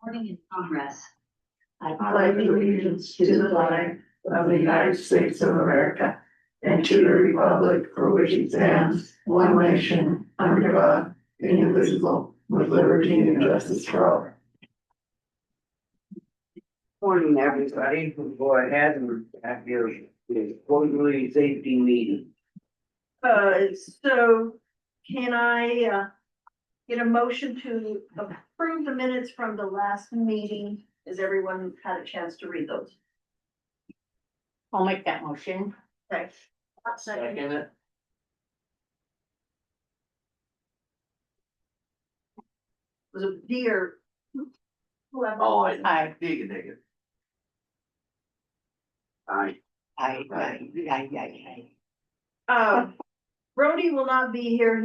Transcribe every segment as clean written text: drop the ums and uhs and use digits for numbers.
Recording in progress. I pledge allegiance to the flag of the United States of America and to the republic for which it stands, one nation, under God, indivisible, with liberty and justice for all. Morning, everybody. We'll go ahead and have your quarterly safety meeting. So can I, get a motion to approve the minutes from the last meeting? Has everyone had a chance to read those? I'll make that motion. Okay. Second. it. Was it D or? Whoever. Oh, Aye. You can take it. Aye. Aye. Brody will not be here.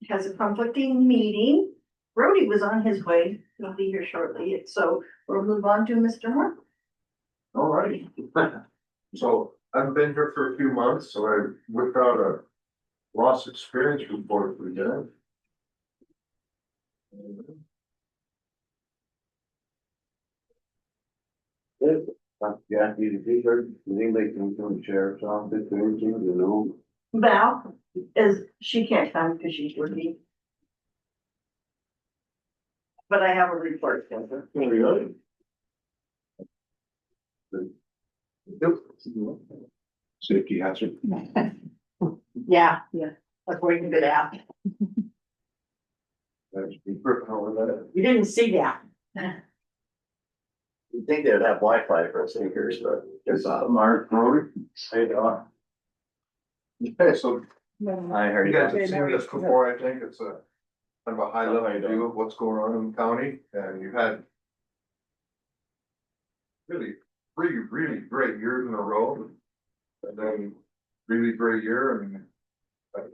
Has a conflicting meeting. Brody was on his way. He'll be here shortly. So we'll move on to Mr. Moore. All right. So I've been here for a few months, so I whipped out a loss experience report for you. Yeah, you can heard, anybody come from the sheriff's office or anything, you know? Val she can't come because she's working. But I have a report for her. Really? Yep. Safety hazard. Yeah, according to that. That's be gripping over that. You didn't see that. You'd think they would have Wi-Fi for sneakers, but it's Mark Rory. Hey, Doc. Okay, so I heard you guys have seen this before, I think it's a kind of a high level view of what's going on in the county, and you've had really great years in a row, and then really great year, and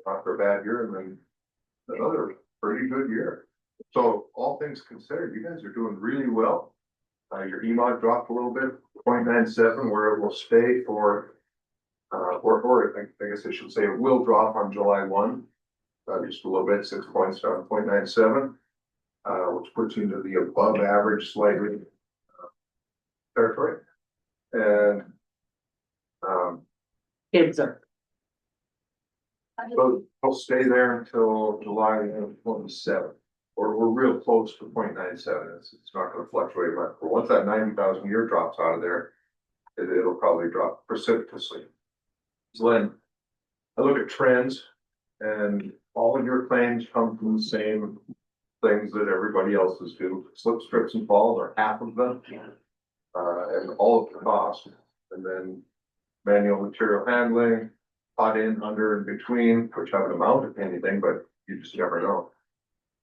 after a bad year, and then another pretty good year. So all things considered, you guys are doing really well. Your EMOD dropped a little bit, 0.97, where it will stay for or I guess I should say it will drop on July 1, just a little bit, 6 points down, 0.97, which puts you into the above average slightly territory. And Kids are. so it'll stay there until July 27th, or we're real close to 0.97. It's not going to fluctuate much. But once that 90,000 year drops out of there, it'll probably drop precipitously. So then I look at trends, and all of your claims come from the same things that everybody else's do. Slip, strips, and falls are half of them, and all of the cost. And then manual material handling, hot in, under, and between, which haven't amounted to anything, but you just never know.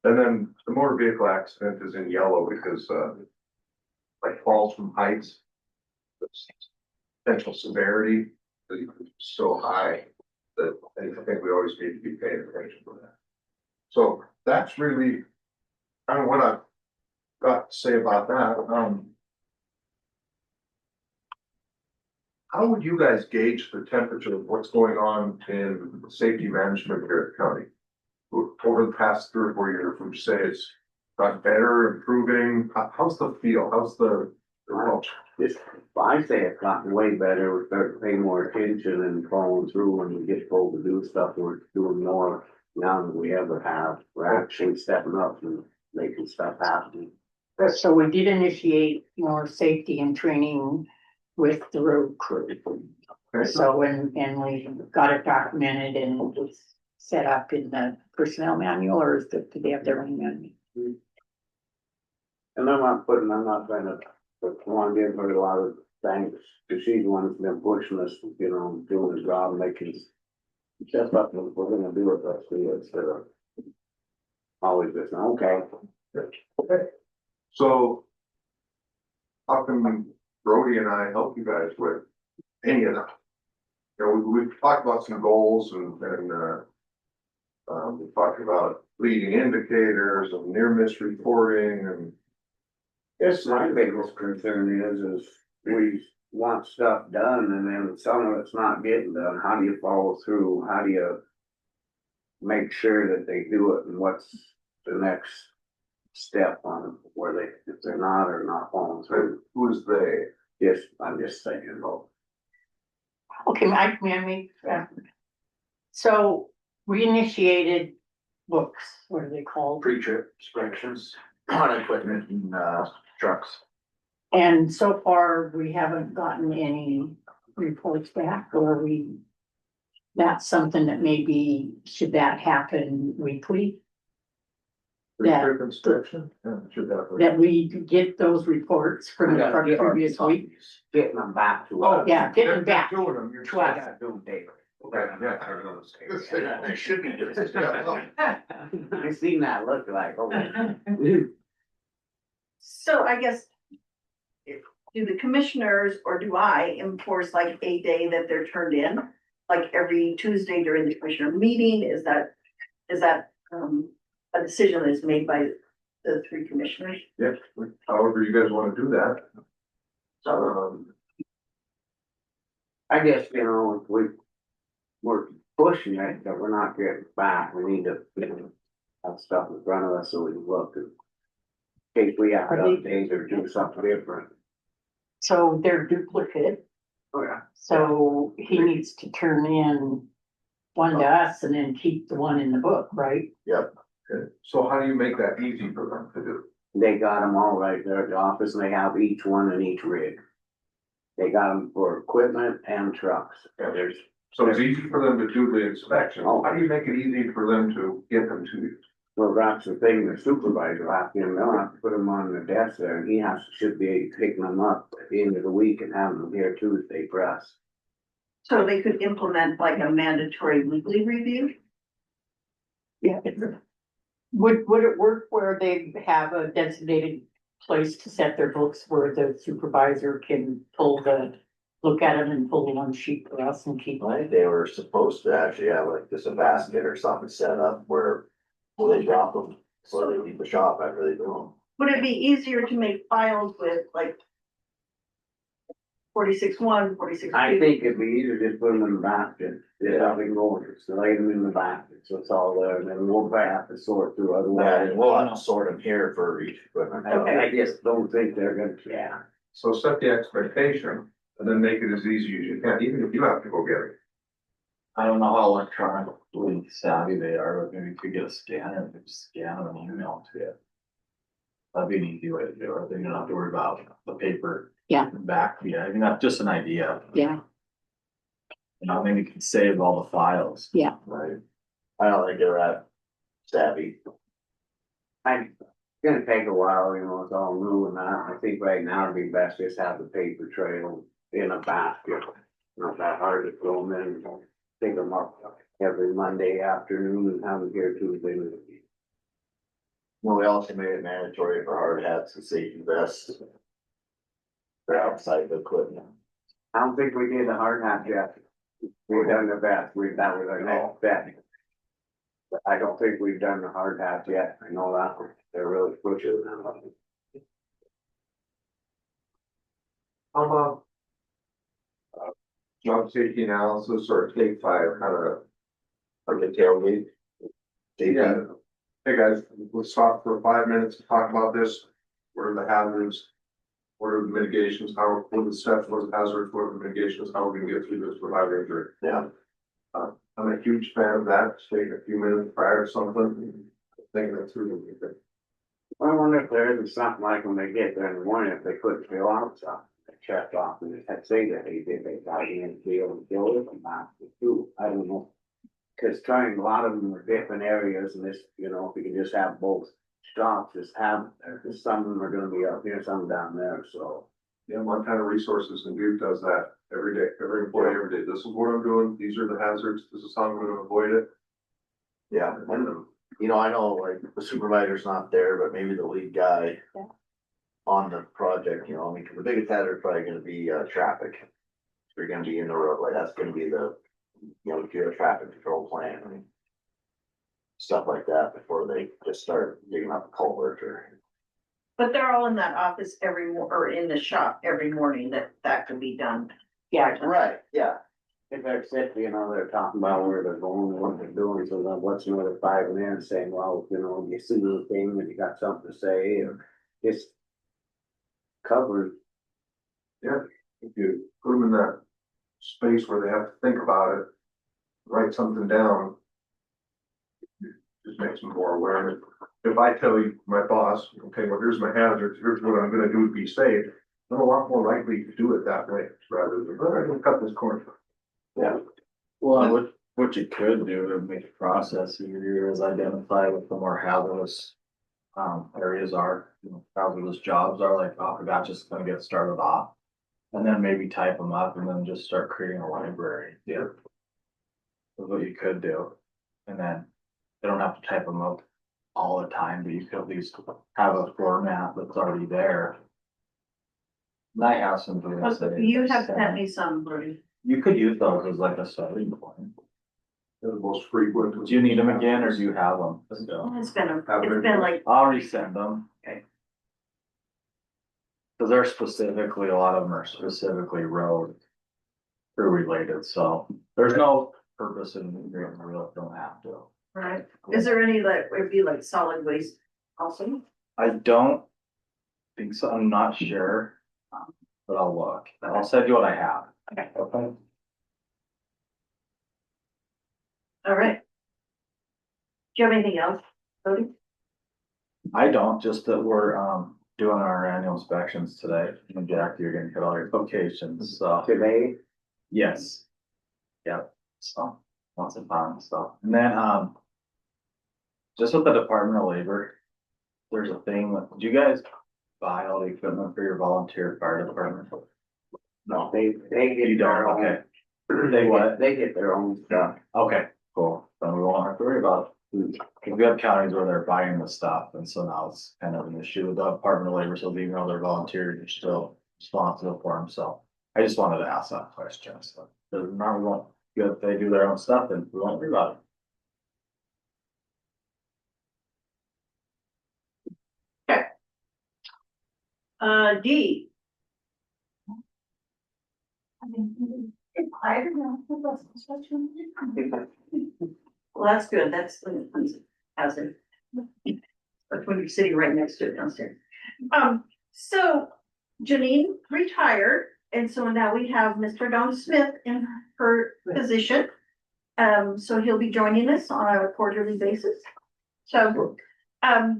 And then the motor vehicle accident is in yellow because, like falls from heights, the potential severity is so high that I think we always need to be paying attention to that. So that's really kind of what I've got to say about that. How would you guys gauge the temperature of what's going on in safety management here at the county? Over the past 3 or 4 years, would you say it's got better, improving? How's the feel? How's the culture? I say it's gotten way better. We're starting to pay more attention and following through when we get told to do stuff. We're doing more now than we ever have. We're actually stepping up and making stuff happen. So we did initiate more safety and training with the road crew. Okay. So and we got it documented and it's set up in the personnel manual, or do they have their own manual? And I'm not trying to, but I want to give her a lot of thanks, because she's the one that's been pushing us, you know, doing the job, making just up, we're gonna do it, let's do it, instead of always just, okay. Okay. So how can Brody and I help you guys with any of that? You know, we've talked about some goals and we talked about leading indicators and near miss reporting and. Yes, my biggest concern is we want stuff done and then some of it's not getting done. How do you follow through? How do you make sure that they do it, and what's the next step on them where they, if they're not or not falling through. Who's they? Yes, I'm just saying, well, Okay, may I make, so we initiated books, what are they called? Pre-trip inspections on equipment and, trucks. And so far, we haven't gotten any reports back, or that's something that maybe, should that happen weekly? Yeah. Pre-trip inspection? Yeah, should have. That we get those reports from We the gotta get our previous week? getting them back to Oh, us. Yeah, getting back Doing them, you're. to us. I gotta do them daily. Okay, yeah, I don't know. They should be doing it. I seen that look like, oh. So I guess. Do the commissioners or do I enforce like a day that they're turned in? Like every Tuesday during the commissioner meeting, is that a decision that's made by the three commissioners? Yeah, however you guys wanna do that. So, I guess, you know, we're pushing it, but we're not getting back, we need to, you know, have stuff in front of us so we can look. In case we have to update or do something different. So they're duplicate, Oh, yeah. so he needs to turn in one to us and then keep the one in the book, right? Okay, so how do you make that easy for them to do? They got them all right there at the office, and they have each one in each rig. They got them for equipment and trucks, there's, So it's easy for them to do the inspection. How do you make it easy for them to get them to you? well, that's the thing, the supervisor, will have to, they'll have to put them on the desk there, and he should be picking them up at the end of the week and having them here Tuesday for us. so they could implement like a mandatory weekly review? Yeah. Would it work where they have a designated place to set their books where the supervisor can look at them and pull the one sheet for us and keep? I think they were supposed to actually have like just a basket or something set up where they drop them, so they leave the shop after they do them. Would it be easier to make files with like 46-1, 46-2? I think it'd be easier just put them in the basket, just have them go, just lay them in the basket, so it's all there, and then we'll have to sort through Yeah, otherwise. and we'll have to sort them here for each equipment. I just don't think they're gonna, yeah. So set the expectation and then make it as easy as you can, even if you have to go get it. I don't know how electronically savvy they are, but maybe we could get a scanner and just scan them and email them to you. That'd be an easy way to do it, then you don't have to worry about the paper. Yeah. Back, yeah, I mean, that's just an idea, Yeah, you know, maybe you can save all the files. yeah. Right. I don't think they're that savvy. It's gonna take a while, you know, it's all new and that, I think right now it'd be best just have the paper trail in a basket. Not that hard to throw them in, pick them up every Monday afternoon and have them here Tuesday. Well, we also made it mandatory for hard hats and safety vests. For outside the equipment. I don't think we did the hard hat yet. We've done the vest, that was our next bet. But I don't think we've done the hard hat yet, I know that, they're really pushing them. How about? Job safety analysis or take five, kind of. Like a tailgate. Yeah. Hey guys, let's stop for 5 minutes to talk about this. What are the hazards? What are the mitigations? What are the steps? What are the hazards? What are the mitigations? How are we gonna get through this without injury? Yeah. I'm a huge fan of that. Just take a few minutes prior to something. Thinking it through. I wonder if there isn't something like when they get there in the morning, if they couldn't fill out something, they check off and they say that they did, they got in and field and fill it and not too, I don't know. Cause trying, a lot of them are different areas and this, you know, if we can just have both stops, just have, cause some of them are gonna be up here, some down there, so. Yeah, Montana Resources and Duke does that every day, every employee every day. This is what I'm doing. These are the hazards. This is how I'm gonna avoid it. Yeah, and you know, I know like the supervisor's not there, but maybe the lead guy. Yeah. On the project, you know, I mean, 'cause the biggest hazard is probably gonna be traffic. If you're gonna be in the road, like that's gonna be the, you know, your traffic control plan. And stuff like that before they just start digging up a culvert or. But they're all in that office or in the shop every morning that could be done. Yeah, Right, yeah. if they're sick, they're talking about where they're going, what they're doing, so then what's another 5 minutes saying, well, you see anything, and you got something to say, or just cover. If you put them in that space where they have to think about it, write something down. Just makes them more aware. If I tell you, my boss, okay, well, here's my hazards, here's what I'm gonna do to be safe, I'm a lot more likely to do it that way, rather than, I'm gonna cut this corner. Yeah. Well, what you could do to make the process easier is identify what the more hazardous areas are, hazardous jobs are, like, oh, we're just gonna get started off. And then maybe type them up and then just start creating a library. Yeah. Is what you could do. And then they don't have to type them up all the time, but you could at least have a format that's already there. Might have some. You have sent me some, Brody. You could use those as like a starting point. They're the most frequent. Do you need them again or do you have them? Still? It's been like, I'll resend them. Okay. Cause they're specifically, a lot of them are specifically road crew related, so there's no purpose in agreeing, we really don't have to. right, is there any that would be like solid waste also? I don't think so, I'm not sure, but I'll look, I'll send you what I have. Okay. Okay. All right. Do you have anything else, Brody? I don't, just that we're, doing our annual inspections today, and Jack, you're gonna hit all your locations, so. Today, Yes. Yep, so, lots of fun stuff, and then, just with the Department of Labor, there's a thing, do you guys buy all the equipment for your volunteer fire department? no, they get You their don't, own. okay, They what? They get their own stuff. okay, cool, then we won't have to worry about it. Cause we have counties where they're buying the stuff, and so now it's kind of an issue with the Department of Labor, so even though they're volunteers, you're still responsible for them, so. I just wanted to ask that question, so, cause now we won't, if they do their own stuff, then we won't worry about it. D, I don't know, what's construction? well, that's good, that's the hazard. But when you're sitting right next to it downstairs. So Janine retired, and so now we have Mr. Don Smith in her position. So he'll be joining us on a quarterly basis. So,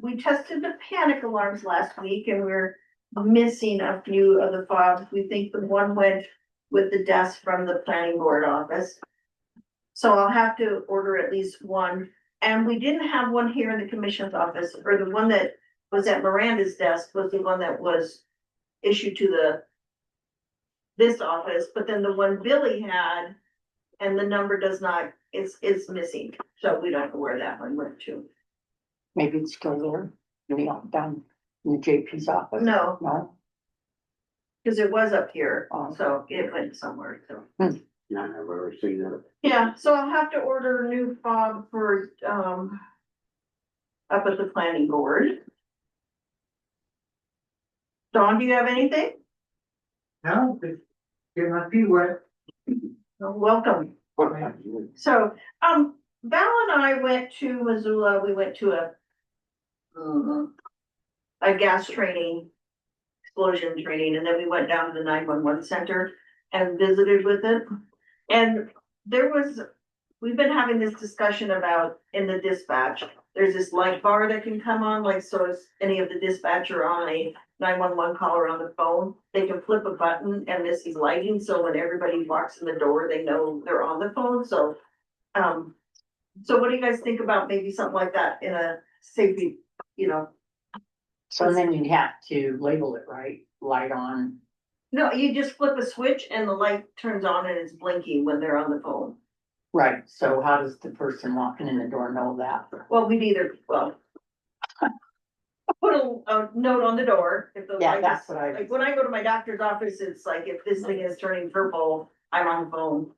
we tested the panic alarms last week and we're missing a few of the fobs. We think the one went with the desk from the planning board office. So I'll have to order at least one. And we didn't have one here in the commissioner's office, or the one that was at Miranda's desk was the one that was issued to this office, but then the one Billy had and the number does not, is missing. So we don't know where that one went to. Maybe it's still there, maybe down in the JP's office. No, No, because it was up here, Oh. so it went somewhere, so. I never ever seen it. Yeah, so I'll have to order a new fob for, up at the planning board. Dawn, do you have anything? No, but get my feet wet. Welcome. So, Val and I went to Missoula, we went to a gas training, explosion training, and then we went down to the 911 center and visited with it. And we've been having this discussion about in the dispatch, there's this light bar that can come on, like, so if any of the dispatcher on a 911 call or on the phone, they can flip a button and this is lighting, so when everybody walks in the door, they know they're on the phone, so. So what do you guys think about maybe something like that in a safety, so then you'd have to label it, right? Light on. no, you just flip a switch and the light turns on and it's blinking when they're on the phone. Right, so how does the person walking in the door know that? Well, put a note on the door if the Yeah, light that's is, what I, like, when I go to my doctor's office, it's like, if this thing is turning purple, I'm on the phone.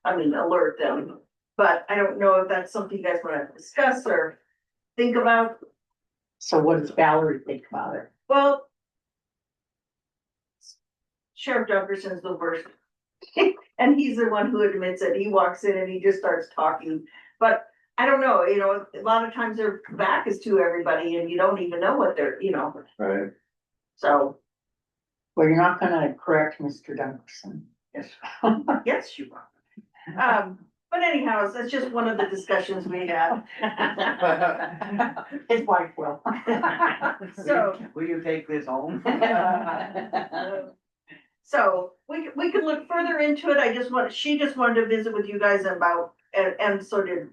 Alert them, but I don't know if that's something you guys wanna discuss or think about. so what does Valerie think about it? Well, Sheriff Jefferson's the worst And he's the one who admits it. He walks in and he just starts talking. But I don't know, a lot of times their back is to everybody and you don't even know what they're, Right. so, Well, you're not gonna correct Mr. Dunkerson. yes, yes, you are. But anyhow, that's just one of the discussions we had. His wife will. So, Will you take this home? so we could look further into it. She just wanted to visit with you guys about, and so did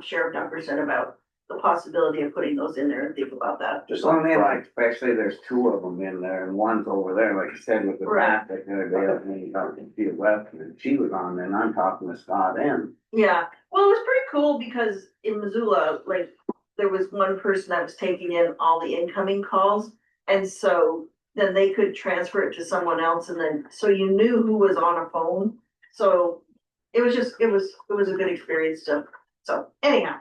Sheriff Dunkerson about the possibility of putting those in there and think about that. Just Well, I on mean, Friday. like, especially there's two of them in there and one's over there, like you said, with the Right. traffic, the other day, I was talking to West, and she was on, and I'm talking to Scott and. Yeah, well, it was pretty cool because in Missoula, like, there was one person that was taking in all the incoming calls. And so then they could transfer it to someone else and then, so you knew who was on a phone. So it was just, it was a good experience to, so anyhow.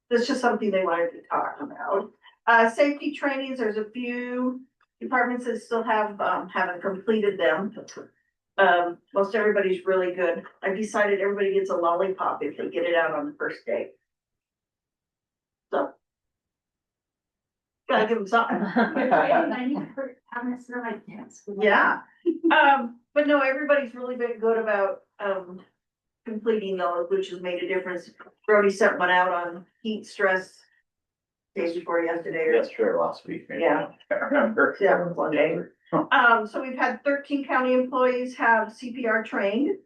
That's just something they wanted to talk about. Safety trainings, there's a few departments that still haven't completed them. Most everybody's really good. I decided everybody gets a lollipop if they get it out on the first day. So. Gotta give them something. Yeah, but no, everybody's really been good about, completing those, which has made a difference. Brody sent one out on heat stress. Day before yesterday. or- Yesterday or last week. maybe. Yeah. I can't remember. Yeah, it was one day. So we've had 13 county employees have CPR trained.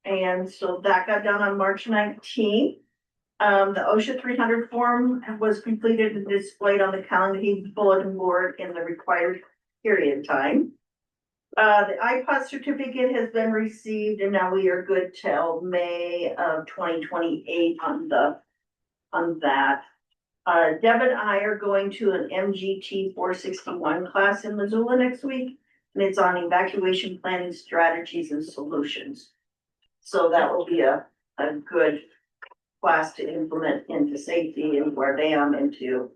And so that got done on March 19th. The OSHA 300 form was completed and displayed on the Calamity bulletin board in the required period time. The iPod certificate has been received and now we are good till May of 2028 on that. Deb and I are going to an MGT 461 class in Missoula next week, and it's on evacuation planning strategies and solutions. So that will be a good class to implement into safety and where they into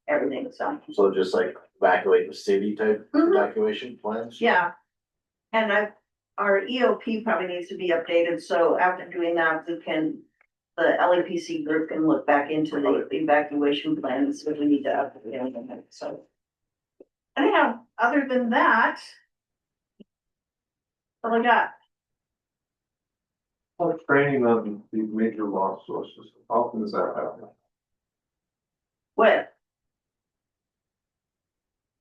everything, so. So just like evacuate the city type Mhm. evacuation plans? Yeah. And our EOP probably needs to be updated, so after doing that, the LAPC group can look back into the evacuation plans, if we need to update anything, so. Anyhow, other than that. All I got, Training on these major loss sources, how often does that happen? what,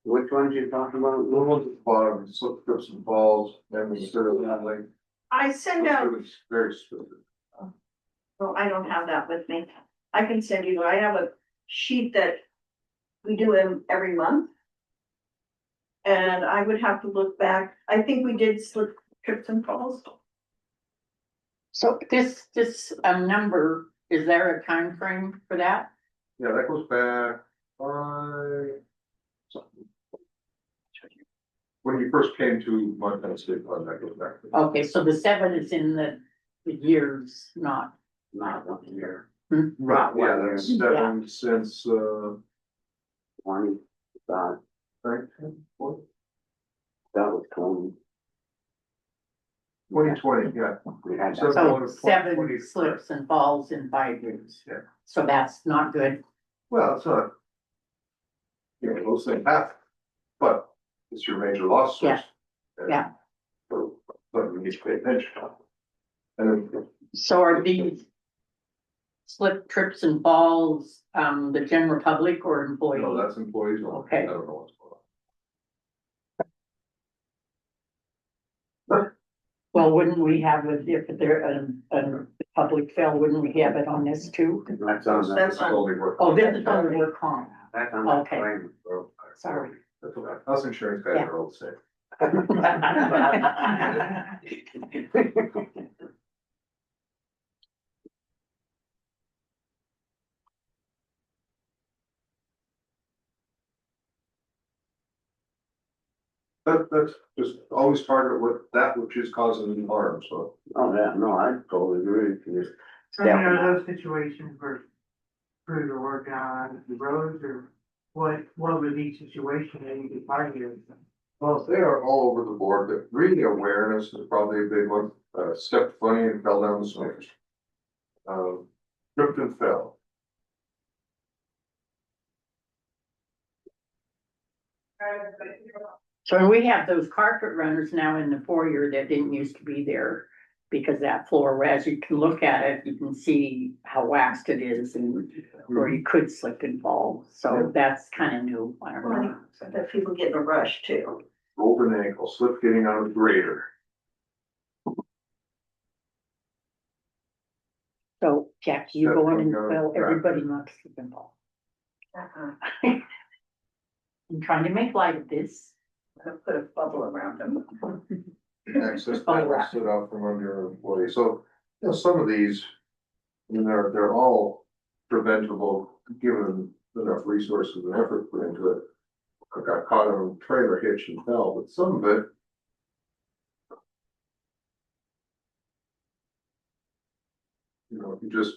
Which ones you talking about? The ones at the bottom, slip, trips and falls, and instead of that, like. I send out, It's very specific. well, I don't have that with me. I can send you, I have a sheet that we do them every month. And I would have to look back, I think we did slip, trips and falls. So this number, is there a time frame for that? Yeah, that goes back by. When you first came to Montana State Fund, that goes back. Okay, so the 7 is in the years, not. Not 1 year. Right, yeah, that's Yeah. seven since, 20, that what? was 20. 2020, yeah. We had So- that. So 7 20. slips and falls in 5 years. Yeah. So that's not good. Well, it's not. You know, those things happen, but it's your major loss source. Yeah. But we need to pay attention. And then, So are these slip, trips and falls, the general public or you know, employees? that's employees only. Okay. I don't know what's going on. Well, wouldn't we have it if there, a public fail, wouldn't we have it on this too? That's on That's the, on- Only work. Oh, this is on the work comp. that's on the Okay. claim. Sorry. That's okay. House insurance guys Yeah. are all the same. That's just always target that which is causing harm, so. Oh, yeah, no, I totally agree with you. So, you know, those situations where crews are working on the roads or what would each situation that you could target? Well, they are all over the board, but really awareness is probably a big one. stepped funny and fell down the stairs. Tripped and fell. So we have those carpet runners now in the foyer that didn't used to be there. Because that floor, as you can look at it, you can see how waxed it is and where you could slip and fall. So that's kind of new. I don't know. That people get in a rush too. Rolled an ankle, slipped getting out of the grader. So Jack, you go in and well, everybody must slip and fall. Uh-uh. I'm trying to make light of this. Put a bubble around them. Access panel stood out from under an employee, so, you know, some of these, I mean, they're all preventable, given enough resources and effort put into it. I got caught on a trailer hitch and fell, but some of it. You know, you just.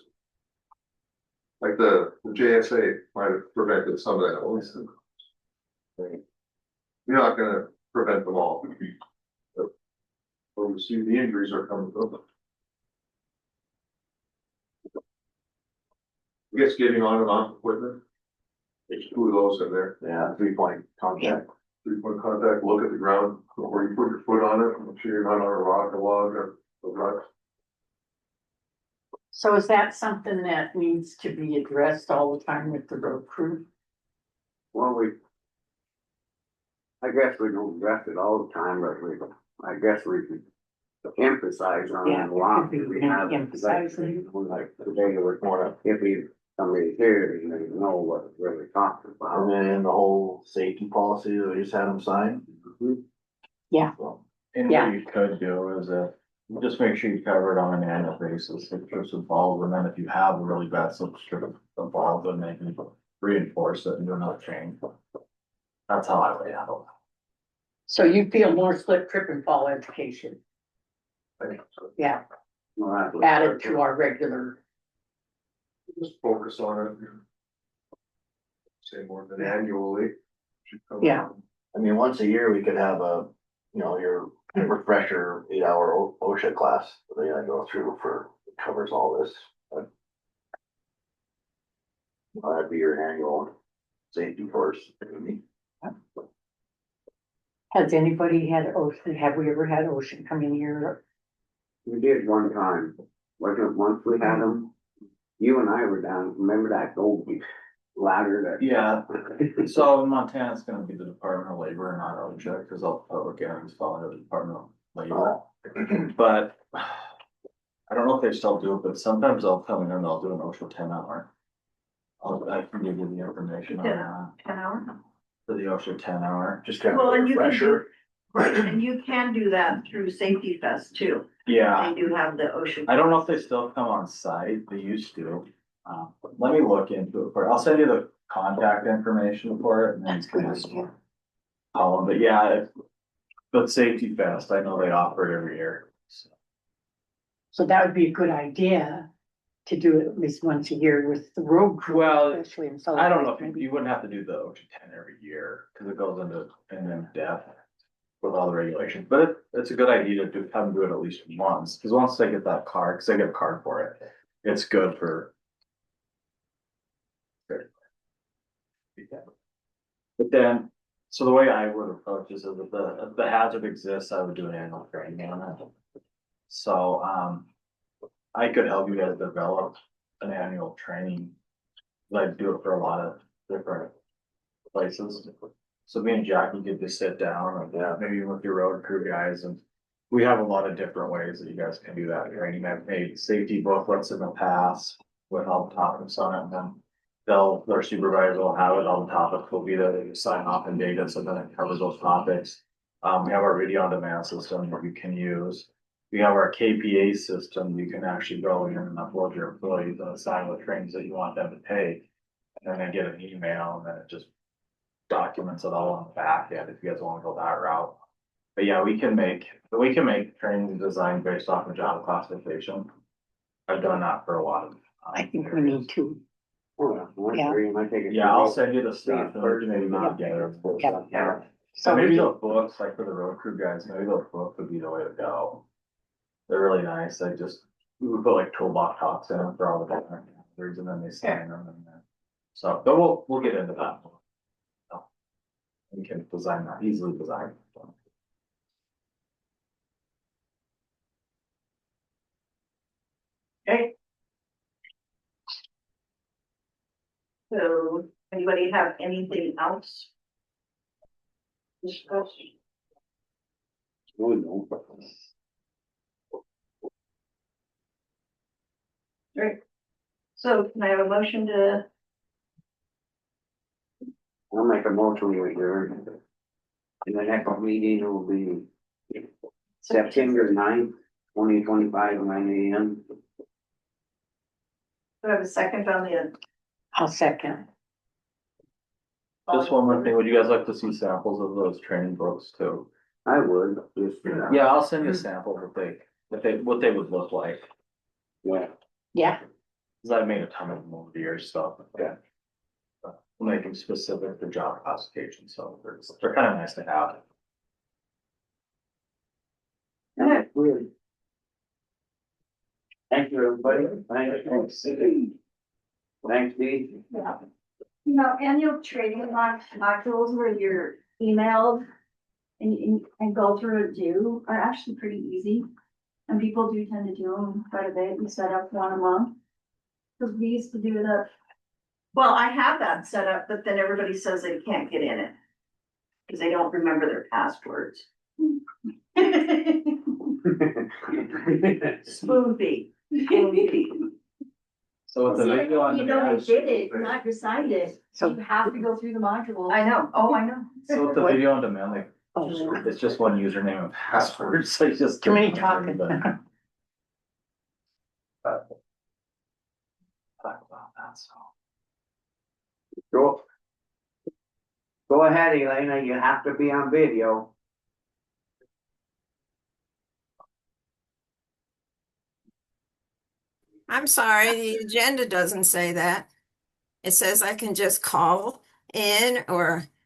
Like the JSA might have prevented some of that, at least. You're not gonna prevent them all. Where we see the injuries are coming from. I guess getting on and off equipment. There's two of those in there. Yeah, 3-point contact. 3-point contact, look at the ground before you put your foot on it, make sure you're not on a rock, a log, or a rut. So is that something that needs to be addressed all the time with the road crew? Well, I guess we don't address it all the time, but I guess we can emphasize on Yeah, it a lot. could be We have, emphasizing. like today, there was more, if somebody here, they know what it's really talking And about. then the whole safety policy that we just had them sign. Yeah. So, And Yeah. what you could do is just make sure you cover it on an annual basis, if trips involved, and then if you have a really bad slip trip involved, then they can reinforce it and do another training. That's how I would handle it. So you feel more slip, trip and fall education, I think so. yeah, Well, that was- added to our regular. Just focus on it. Say more than annually. Should come Yeah. out. I mean, once a year, we could have your refresher 8-hour OSHA class that they gotta go through covers all this. That'd be your annual safety course. Has anybody had ocean, have we ever had ocean come in here? We did one time, wasn't it, once we had them, you and I were down, remember that old ladder that? Yeah, so in Montana, it's gonna be the Department of Labor and not OSHA, because all public entities fall under the Department of Labor. But I don't know if they still do it, but sometimes they'll come in and they'll do an OSHA 10-hour. I can give you the information on that, 10 hours. for the OSHA 10-hour. Just kind of Well, a and you can refresher. Right, and you can do that through Safety Fest too. Yeah, They do have the ocean. I don't know if they still come on site, they used to. Let me look into it I'll send you the contact information for it and then. That's a good idea. Call them, but yeah, but Safety Fest, I know they offer it every year. So. So that would be a good idea to do it at least once a year with the road crew, Well, especially in I Southern. don't know if you wouldn't have to do the OSHA 10 every year, cause it goes in depth with all the regulations, but it's a good idea to have them do it at least once, cause once they get that card, cause they get a card for it, it's good for. But then, so the way I would approach this is if the hazard exists, I would do an annual training on it. So, I could help you guys develop an annual training. Like do it for a lot of different places. So me and Jackie could just sit down and maybe with your road crew guys, and we have a lot of different ways that you guys can do that training. I've made safety booklets in the past with all the topics on it, and then their supervisor will have it, all the topics will be there, they just sign off and data, so then it covers those topics. We have our video on demand system that you can use. We have our KPA system, you can actually go in and upload your employees and assign what trainings that you want them to take. And then they get an email and then it just documents it all on the back end if you guys wanna go that route. But yeah, we can make training design based off of job classification. I've done that for a lot of. I think we need to, Yeah. Yeah, I'll send you the stuff, and maybe get together. Yeah. So so maybe we, those books, like for the road crew guys, maybe those books would be the way to go. They're really nice. I just, we put like toolbox talks in them for all the different hazards and then they sign them and then. So, but we'll get into that. So, we can design that, easily design. Okay. So, anybody have anything else? Discuss? Oh, no. Great. So can I have a motion to, I'll make a motion to adjourn. And the next meeting will be September 9th, 2025, 9 AM. do I have a second on the, I'll second. Just one more thing, would you guys like to see samples of those training books too? I would, just, Yeah, I'll send you a sample of what they would look like, yeah. Yeah, cause I've made a ton of them over the years, so. Yeah. We'll make them specific for job classification, so they're kind of nice to have. Yeah, weird. Thank you, everybody. Thanks. Thanks, Dee. Yeah. You know, annual training modules where you're emailed and go through and do are actually pretty easy. And people do tend to do them quite a bit. We set up one a month. Cause we used to do that. well, I have that set up, but then everybody says they can't get in it. Cause they don't remember their passwords. Spoon feed. So with the video on You know, demand, they did it, not decided it. So you have to go through the module. I know, oh, I know. so with the video on demand, like, oh, it's just one username and password, so you just. too many talking. Talk about that, so. Go ahead, Elena, you have to be on video. I'm sorry, the agenda doesn't say that. It says I can just call in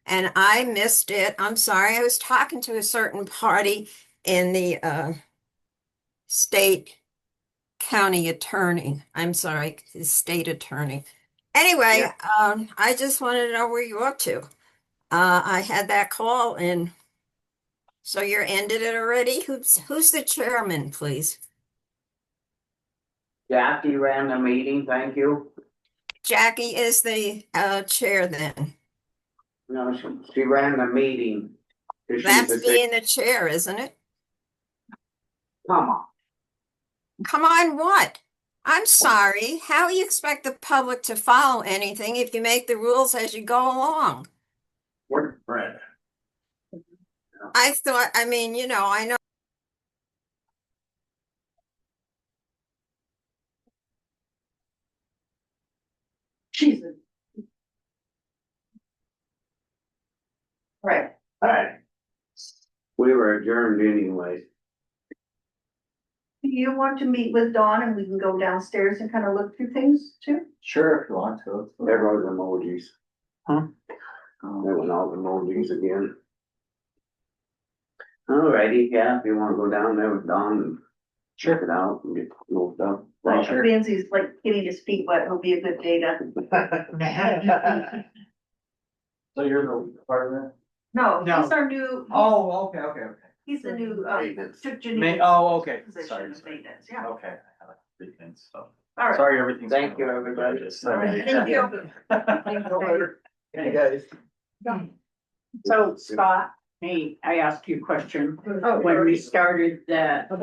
and I missed it. I'm sorry. I was talking to a certain party in the state county attorney. I'm sorry, the state attorney. Anyway, I just wanted to know where you're up to. I had that call and so you're ended it already? Who's the chairman, please? Jackie ran the meeting, thank you. Jackie is the chair then. No, she ran the meeting. 'Cause she's That's the being the chair, isn't it? Come on, Come on, what? I'm sorry. How you expect the public to follow anything if you make the rules as you go along? we're friends. I thought, I mean, I know. Jesus. Right. Alright. We were adjourned anyway. Do you want to meet with Dawn and we can go downstairs and kind of look through things too? Sure, if you want to. There goes emojis. Huh? There went all the emojis again. Alrighty, yeah, if you wanna go down there with Don and check it out and get moved up. Well, Lindsay's like getting his feet wet, it'll be a good day to. So you're the part of that? No, No. he's our new. Oh, okay. He's the new, Maintenance. took Janine's Okay, position sorry. as maintenance, yeah. Okay, I like three things, so. All right. Sorry, everything's. Thank you, everybody. All right, thank you. Hey, guys. So Scott, hey, I asked you a question. Oh, When we started the Oh,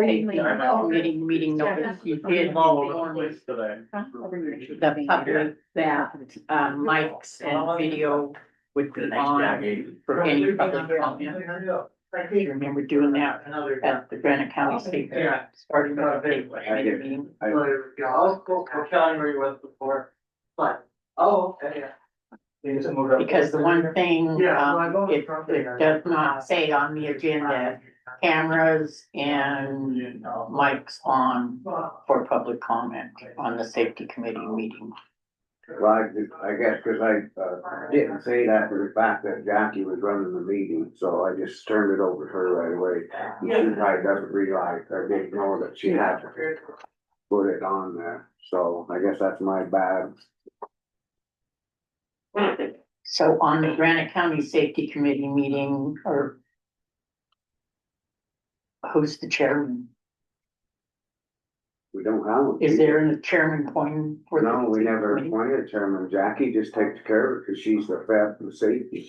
meeting notice, you did I'm all over the inform place today. the public that mics and video would be on for any public comment. I remember doing that at the Granite County State Fair, starting with the meeting. I'll tell you where you was before. But, oh, okay, yeah. Because the one thing, it does not say on the agenda, cameras and mics on for public comment on the safety committee meeting. Well, I guess, cause I, didn't say that for the fact that Jackie was running the meeting, so I just turned it over to her right away. She probably doesn't realize, I didn't know that she had to put it on there, so I guess that's my bad. So on the Granite County Safety Committee meeting, or who's the chairman? We don't have one. Is there a chairman appointed for? the No, we safety never committee? appointed a chairman. Jackie just takes care of it, cause she's the fifth and safety.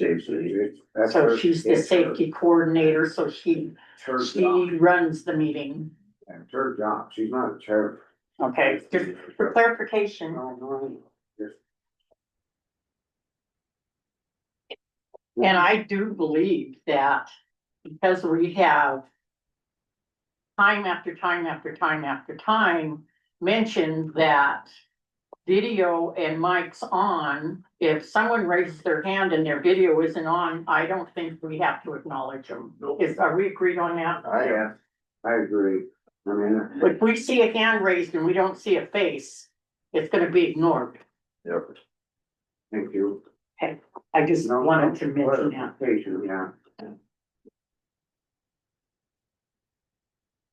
That's So her- she's the it's her- safety coordinator, so she It's her job, runs the meeting. it's her job, she's not a chair. Okay, just for clarification. No, just. And I do believe that because we have time after time after time after time mentioned that video and mics on, if someone raises their hand and their video isn't on, I don't think we have to acknowledge them. Are we agreed on that? I agree. I mean, If we see a hand raised and we don't see a face, it's gonna be ignored. Yep. thank you. I just No, wanted to mention that. clarification, yeah.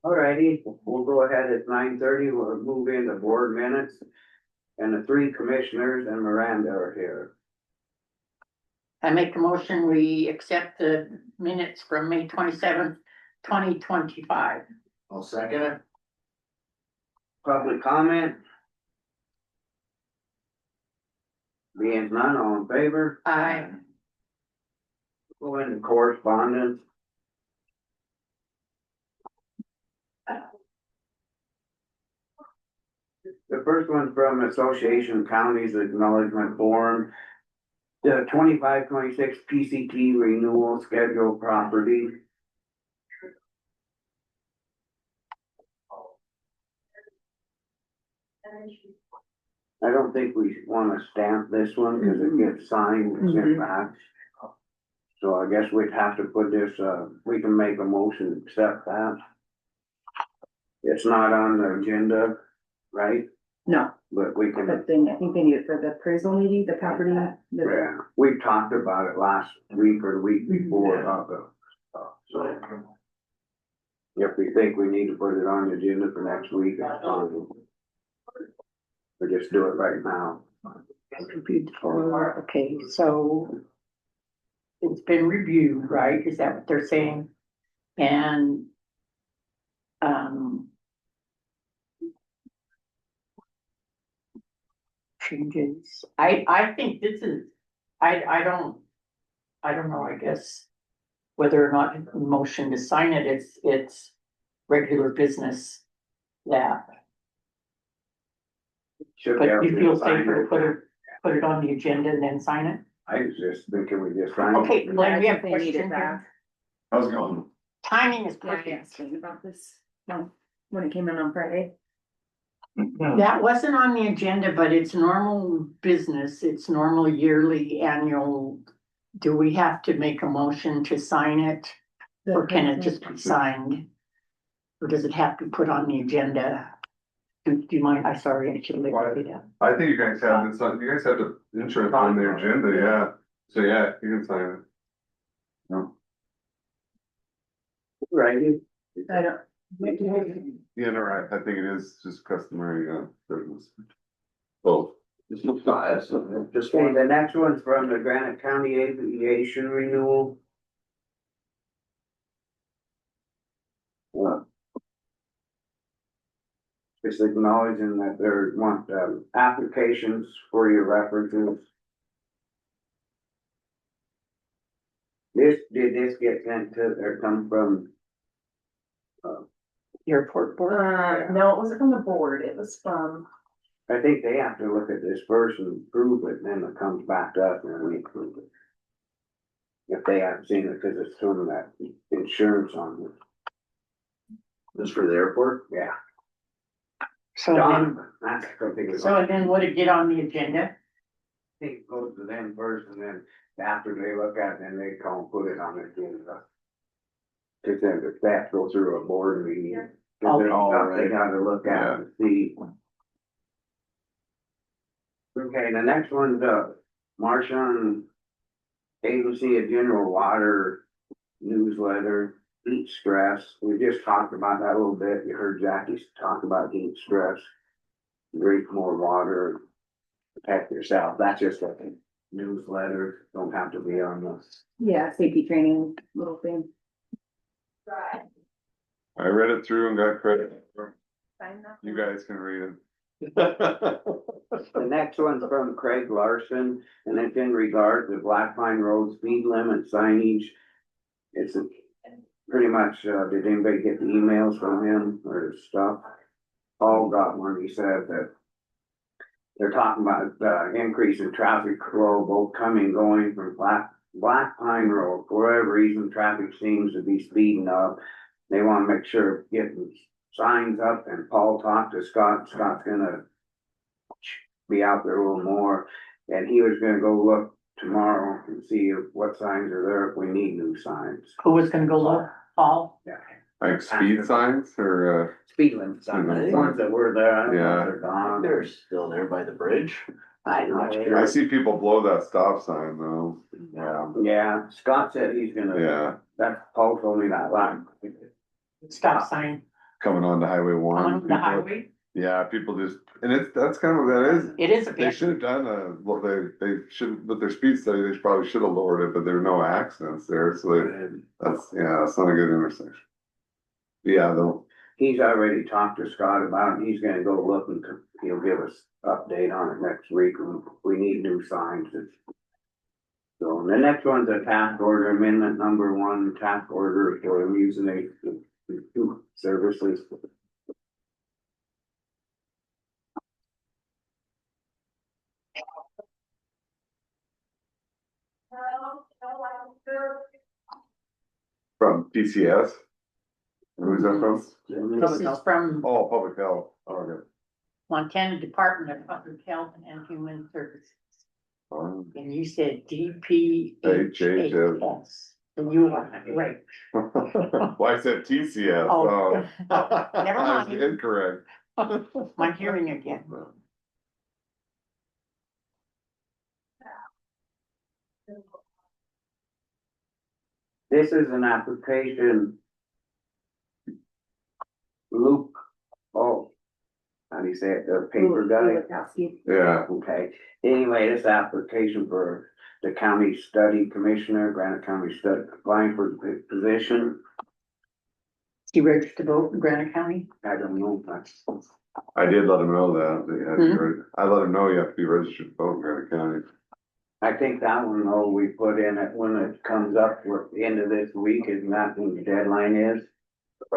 Alrighty, we'll go ahead at 9:30. We'll move into board minutes. And the three commissioners and Miranda are here. I make a motion, we accept the minutes from May 27th, 2025. I'll second it. Public comment? Being none, all in favor? Aye. Go into correspondence. The first one from Association Counties Acknowledgement Form. The 25-26 PCT renewal schedule property. I don't think we wanna stamp this one, cause it gets signed and sent back. So I guess we'd have to put this, we can make a motion to accept that. It's not on the agenda, right? No, But we can, but then I think they need it for the appraisal meeting, the property. yeah, we talked about it last week or the week before, so. If we think we need to put it on the agenda for next week, it's fine. Or just do it right now. Okay, so it's been reviewed, right? Is that what they're saying? And, changes. I think this is, I don't know, I guess, whether or not a motion to sign it, it's regular business that, Should be but able you to feel sign safer to it. put it on the agenda and then sign it? I was just thinking we just sign it. Okay, Glenn, we have a They need it question back. here. How's it going? Timing is Yeah, I perfect. asked Jane about this, when it came in on Friday. That wasn't on the agenda, but it's normal business, it's normal yearly annual. Do we have to make a motion to sign it, or can it just be signed? Or does it have to be put on the agenda? Do you mind, I'm sorry, I should have looked at that. I think you guys have this, you guys have the insurance on the agenda, yeah. So yeah, you can sign it. Right. I don't, Yeah, no, right, I think it is just customary, business. Both. Okay, the next one's from the Granite County Aviation Renewal. Just acknowledging that there want, applications for your references. Did this get sent to, or come from? Airport board? no, it wasn't from the board, it was from, I think they have to look at this first and approve it, and then it comes back to us and we approve it. If they haven't seen it, cause it's from that insurance on it, Just for the airport? yeah. So then, Donovan, that's the thing. so then would it get on the agenda? I think it goes to them first, and then after they look at it, then they call and put it on the agenda. Cause then the staff go through a board meeting, cause there's stuff they gotta look at and see. Okay, the next one's, Marshon Agency of General Water newsletter, heat stress. We just talked about that a little bit. You heard Jackie talk about heat stress. Drink more water, protect yourself. That's just like a newsletter. Don't have to be on the. Yeah, safety training, little thing. I read it through and got credit. Sign that. You guys can read it. The next one's from Craig Larson, and it's in regard to Black Pine Road speed limit signage. It's pretty much, did anybody get the emails from him or stuff? Paul got one, he said that they're talking about, increase in traffic flow, both coming and going from Black Pine Road. For whatever reason, traffic seems to be speeding up. They wanna make sure getting signs up, and Paul talked to Scott. Scott's gonna be out there a little more, and he was gonna go look tomorrow and see what signs are there, if we need new signs. Who was gonna go look? Paul? Yeah. Like speed signs or, Speed limit signs, the ones that were there, I don't know if they're gone. They're still there by the bridge. I'm not I sure. see people blow that stop sign though. Yeah. Yeah, Scott said he's gonna, Yeah, that, Paul told me that line. Stop sign coming onto Highway one. on the people- highway? Yeah, people just, and that's kind of what that is. It is a They bit. should have done well, they should, with their speed study, they probably should have lowered it, but there were no accidents there, so that's not a good intersection. Yeah, though, He's already talked to Scott about it, he's gonna go look and he'll give us update on it next week, and we need new signs. So, and the next one's a task order amendment, number 1, task order for using two services. from PCS. Who's that from? This is from Oh, public health, okay. Montana Department of Public Health and Human Services. Um, And you said DPHHS. HHS. And you are right. Well, I said TCS, Oh. so. Never I was mind. incorrect. My hearing again. This is an application. Luke, how do you say it, the paper guy? Yeah, Okay, anyway, this application for the county study commissioner, Granite County study, applying for the position. He registered to vote in Granite County? I don't know if that's, I did let him know that, I let him know you have to be registered to vote in Granite County. I think that one, though, we put in it when it comes up for the end of this week, isn't that when the deadline is?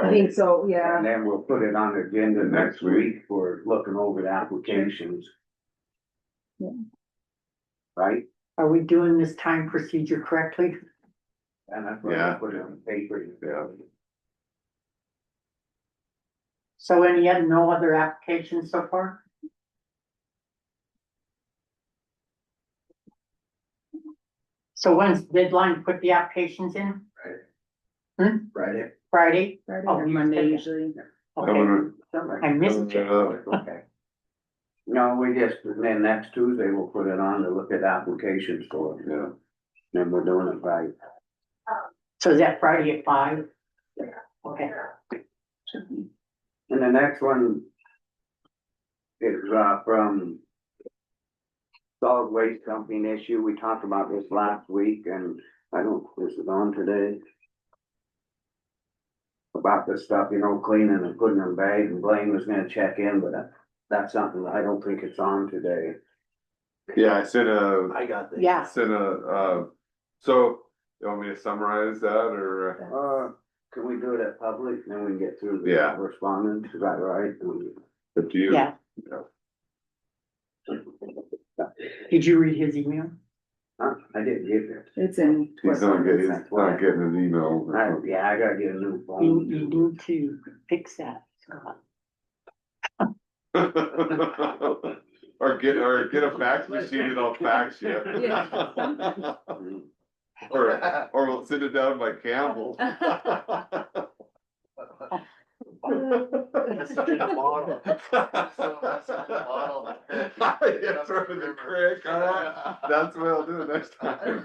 I think so, yeah. And then we'll put it on the agenda next week for looking over the applications. Yeah. Right? Are we doing this time procedure correctly? And that's what I Yeah. put it on paper. Yeah. So no other applications so far? So when's the deadline to put the applications in? Right. Friday? Friday Oh, or you Monday said that. usually. Okay, Coming- I missed it. Okay. No, we just, and then next Tuesday we'll put it on to look at applications for it. Yeah. Then we're doing it right. So is that Friday at 5? Okay. And the next one is, from solid waste dumping issue. We talked about this last week, and I don't, this is on today. About the stuff, cleaning and putting in bags, and Blaine was gonna check in, but that's something I don't think it's on today. Yeah, I sent a, I got the. Yeah. so, you want me to summarize that, or? Can we do it at public, and then we can get through the Yeah. respondents, is that right? Up to you. Yeah. Did you read his email? I didn't get it. It's in. He's not getting his email. Yeah, I gotta get a new You phone. need to fix that, Scott. Or get a fax machine and I'll fax you. Yeah. Or we'll sit it down by Campbell. That's in a bottle. That's in a bottle. Yeah, throw it in the creek, huh? That's what I'll do next time.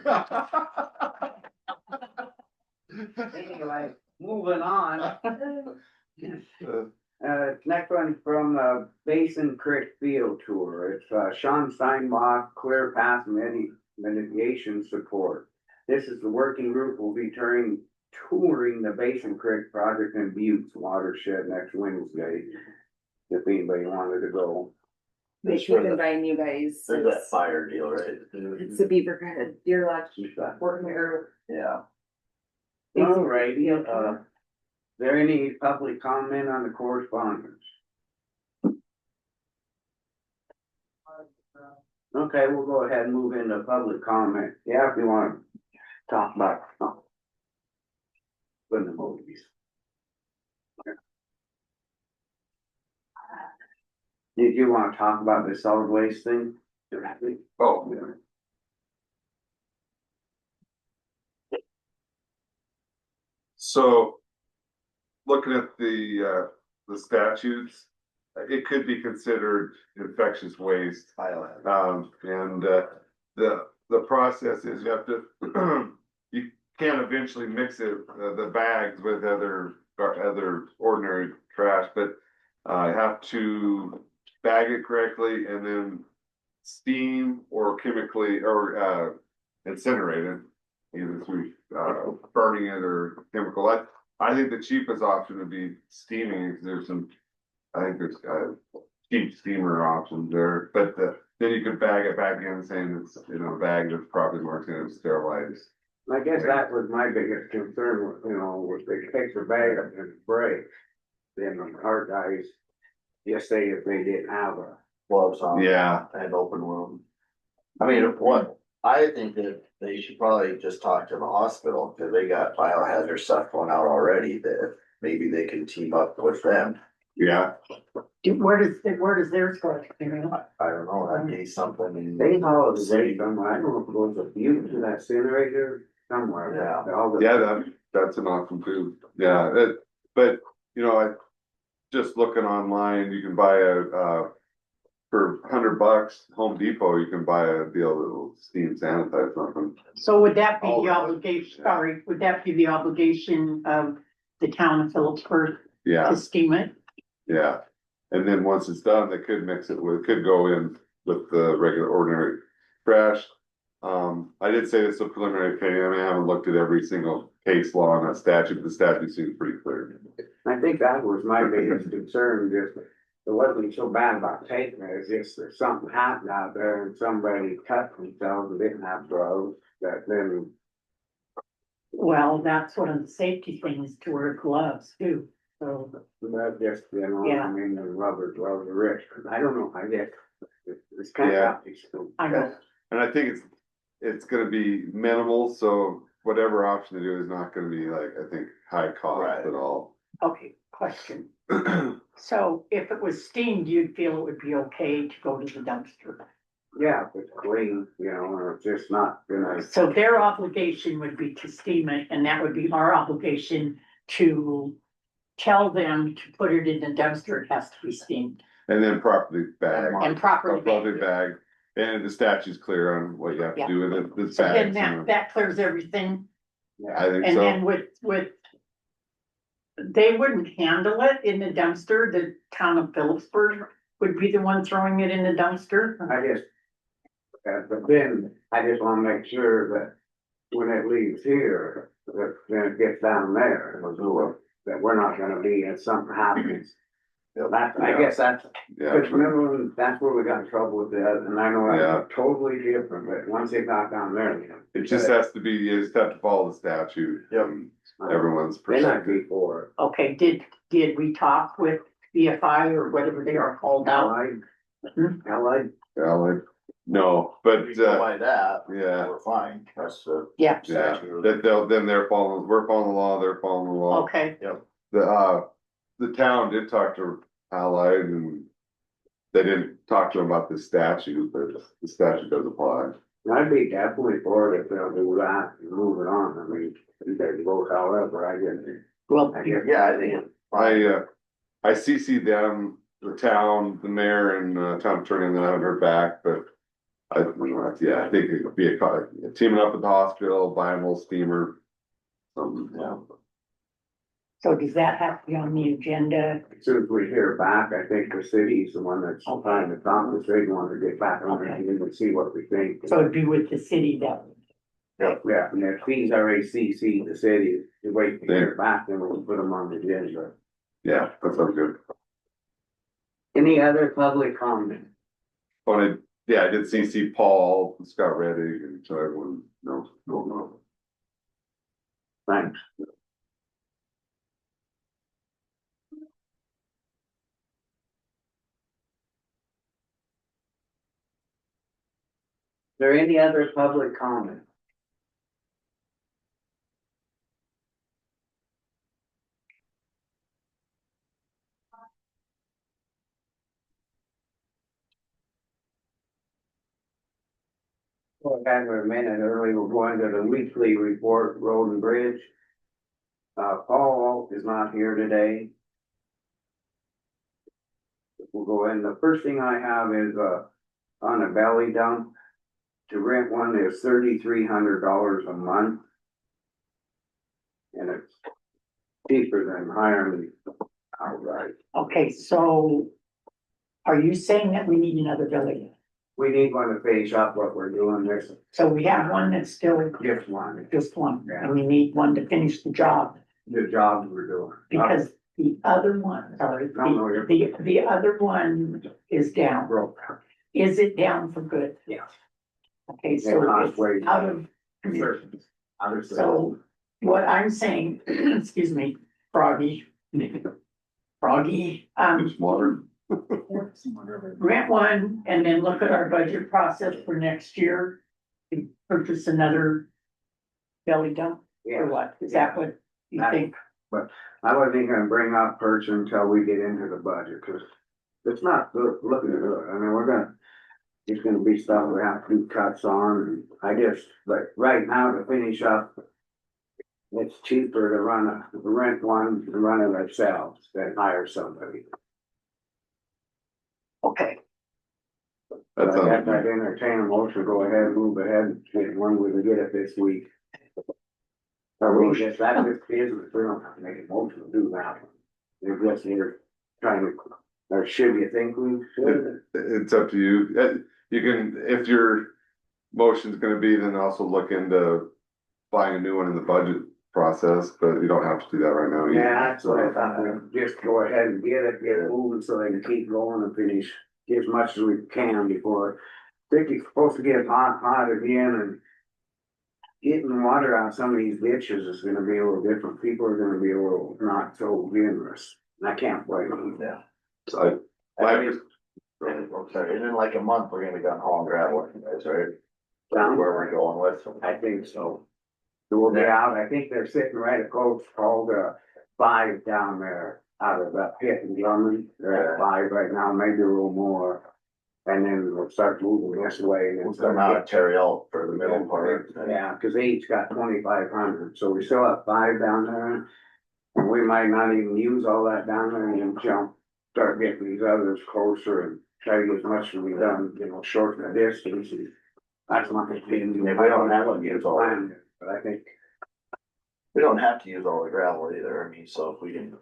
Anyway, moving on. Next one from Basin Creek Field Tour. It's Sean Steinbach, Clear Path Mitigation Support. This is the working group will be touring the Basin Creek project in Buttes watershed next Wednesday. If anybody wanted to go. They keep inviting you guys. There's that fire deal, right? It's the Beaverhead Deer Lodge working here. Yeah. Alrighty, is there any public comment on the correspondence? Okay, we'll go ahead and move into public comment. Yeah, if you wanna talk about. When the movies. Did you wanna talk about the solid waste thing? Directly? Oh, Yeah. so looking at the statutes, it could be considered infectious waste. And the process is you have to, you can eventually mix it, the bags with other ordinary trash, but you have to bag it correctly and then steam or chemically or incinerate it, either through burning it or chemical. I think the cheapest option would be steaming, because there's some, I think there's cheap steamer options there, but then you could bag it back in saying it's, you know, bagged that's probably more going to sterilize. I guess that was my biggest concern with, you know, with they take the bag up and break. Then our guys, just say if they didn't have a. Gloves on. Yeah. And open wound. I mean, what, I think that they should probably just talk to the hospital, cause they got biohazard stuff going out already, that maybe they can team up with them. Yeah, Where does theirs go? You know? I don't know, that'd be something. They haul the waste somewhere, I don't know if it goes a Butte to that incinerator somewhere. Yeah. All the- yeah, that's an option too. Yeah, but, you know, I just looking online, you can buy for $100, Home Depot, you can buy a deal that will steam sanitize something. So would that be Oh, the yeah. obligation, sorry, would that be the obligation of the town of Phillipsburg Yeah, to steam it? yeah. And then once it's done, they could mix it with, could go in with the regular ordinary trash. I did say it's a preliminary opinion. I mean, I haven't looked at every single case law on that statute, but the statute seems pretty clear. I think that was my biggest concern, just, it wasn't so bad about taking it, it's just that something happened out there and somebody cut themselves and didn't have gloves, that then. Well, that's one of the safety things to wear gloves too, so. That just, you know, I Yeah. mean, the rubber gloves are rich, I don't know, I guess. It's kind Yeah. of. I know, And I think it's gonna be minimal, so whatever option they do is not gonna be like, I think, high cost Right. at all. okay, question. So if it was steamed, you'd feel it would be okay to go to the dumpster? Yeah, if it's clean, you know, or it's just not, you know. So their obligation would be to steam it, and that would be our obligation to tell them to put it in the dumpster, it has to be steamed And then properly bagged. and properly Properly bagged. bagged, and the statute's clear on what you have to Yeah. do with it, the So then bags. that clears everything, I think and so, then with. They wouldn't handle it in the dumpster, the town of Phillipsburg would be the one throwing it in the dumpster? I just. But then I just wanna make sure that when it leaves here, that then it gets down there in Missoula, that we're not gonna be, if something happens. That's, I guess that's, yeah, cause remember, when- that's where we got in trouble with that, and I know Yeah. that's totally different, but once it got down there, you know. it just has to be, you just have to follow the statute. Yep. Everyone's They not protected. be for it. Okay, did we talk with BFI or whatever they are called out? Allied, Yeah, like, no, but, We go by that, yeah, we're fine, that's the. Yeah, yeah, statute. that they're following, we're following the law, they're following the law. okay, The town did talk to Allied and they didn't talk to them about the statute, but the statute does apply. I'd be definitely for it if they'll do that and move it on, I mean, they can vote however, I guess. well, I guess. Yeah, I think. I I CC'd them, the town, the mayor and town attorney, and then I haven't heard back, but. I think it could be a car, teaming up with the hospital, buying a little steamer. Yeah. So does that have to be on the agenda? As soon as we hear back, I think the city's the one that's trying to talk, the city wants to get back on it and see what we think. So it'd be with the city that, Yeah, and if he's already CC'd the city, to wait to hear back, then we'll put them on the agenda. Yeah, that sounds good. Any other public comment? But I did CC Paul, Scott Reddick, and so everyone knows. Thanks. There any other public comment? Well, back for a minute early, we're going to the weekly report, Road and Bridge. Paul is not here today. We'll go in, the first thing I have is, on a belly dump. To rent one is $3,300 a month. And it's cheaper than hiring outright. okay, so are you saying that we need another building? We need one to finish up what we're doing, there's So we have one that's still just one, just one, and we need one to finish the job, the jobs we're doing. because the other one, sorry, No, you're- the other one is down. Broke. Is it down for good? Yeah. Okay, Yeah, so not it's way- out of commission. Obviously. So what I'm saying, excuse me, Froggy. Froggy, Just water. rent one and then look at our budget process for next year. And purchase another belly dump Yeah. or what? Is that what you That- think? I wasn't gonna bring up purchase until we get into the budget, cause it's not looking good, I mean, there's gonna be stuff we have to do cuts on, and I guess, like, right now to finish up. It's cheaper to rent one and run it ourselves than hire somebody. Okay, That I sounds guess good. I'd entertain a motion, go ahead, move ahead, get one, we can get it this week. Or we just, that just is, we don't have to make a motion to do that. They're just here trying to, or should you think we should? It's up to you. You can, if your motion's gonna be, then also look into buying a new one in the budget process, but you don't have to do that right now. either. Yeah, that's what I thought, we just go ahead and get it moving so they can keep going and finish, get as much as we can before. It's supposed to get hot again and. Getting water out some of these ditches is gonna be a little different, people are gonna be a little not so generous, and I can't blame them. Yeah. So I'm sorry, and in like a month, we're gonna be done hauling gravel, guys, right? That's where we're going with. I think so. So we'll be out, I think they're sitting right at close, called, 5 down there out of that pit in Drummond, they're at 5 right now, maybe a little more. And then we'll start moving this way and then We'll come out of Terry out for the middle part. Yeah, cause they each got 2,500, so we still have 5 down there. And we might not even use all that down there and then start getting these others closer and try to get as much as we done, shorten the distance. And that's my opinion. Yeah, we don't have to use all that. Plan, but I think, We don't have to use all the gravel either, I mean, so if we can,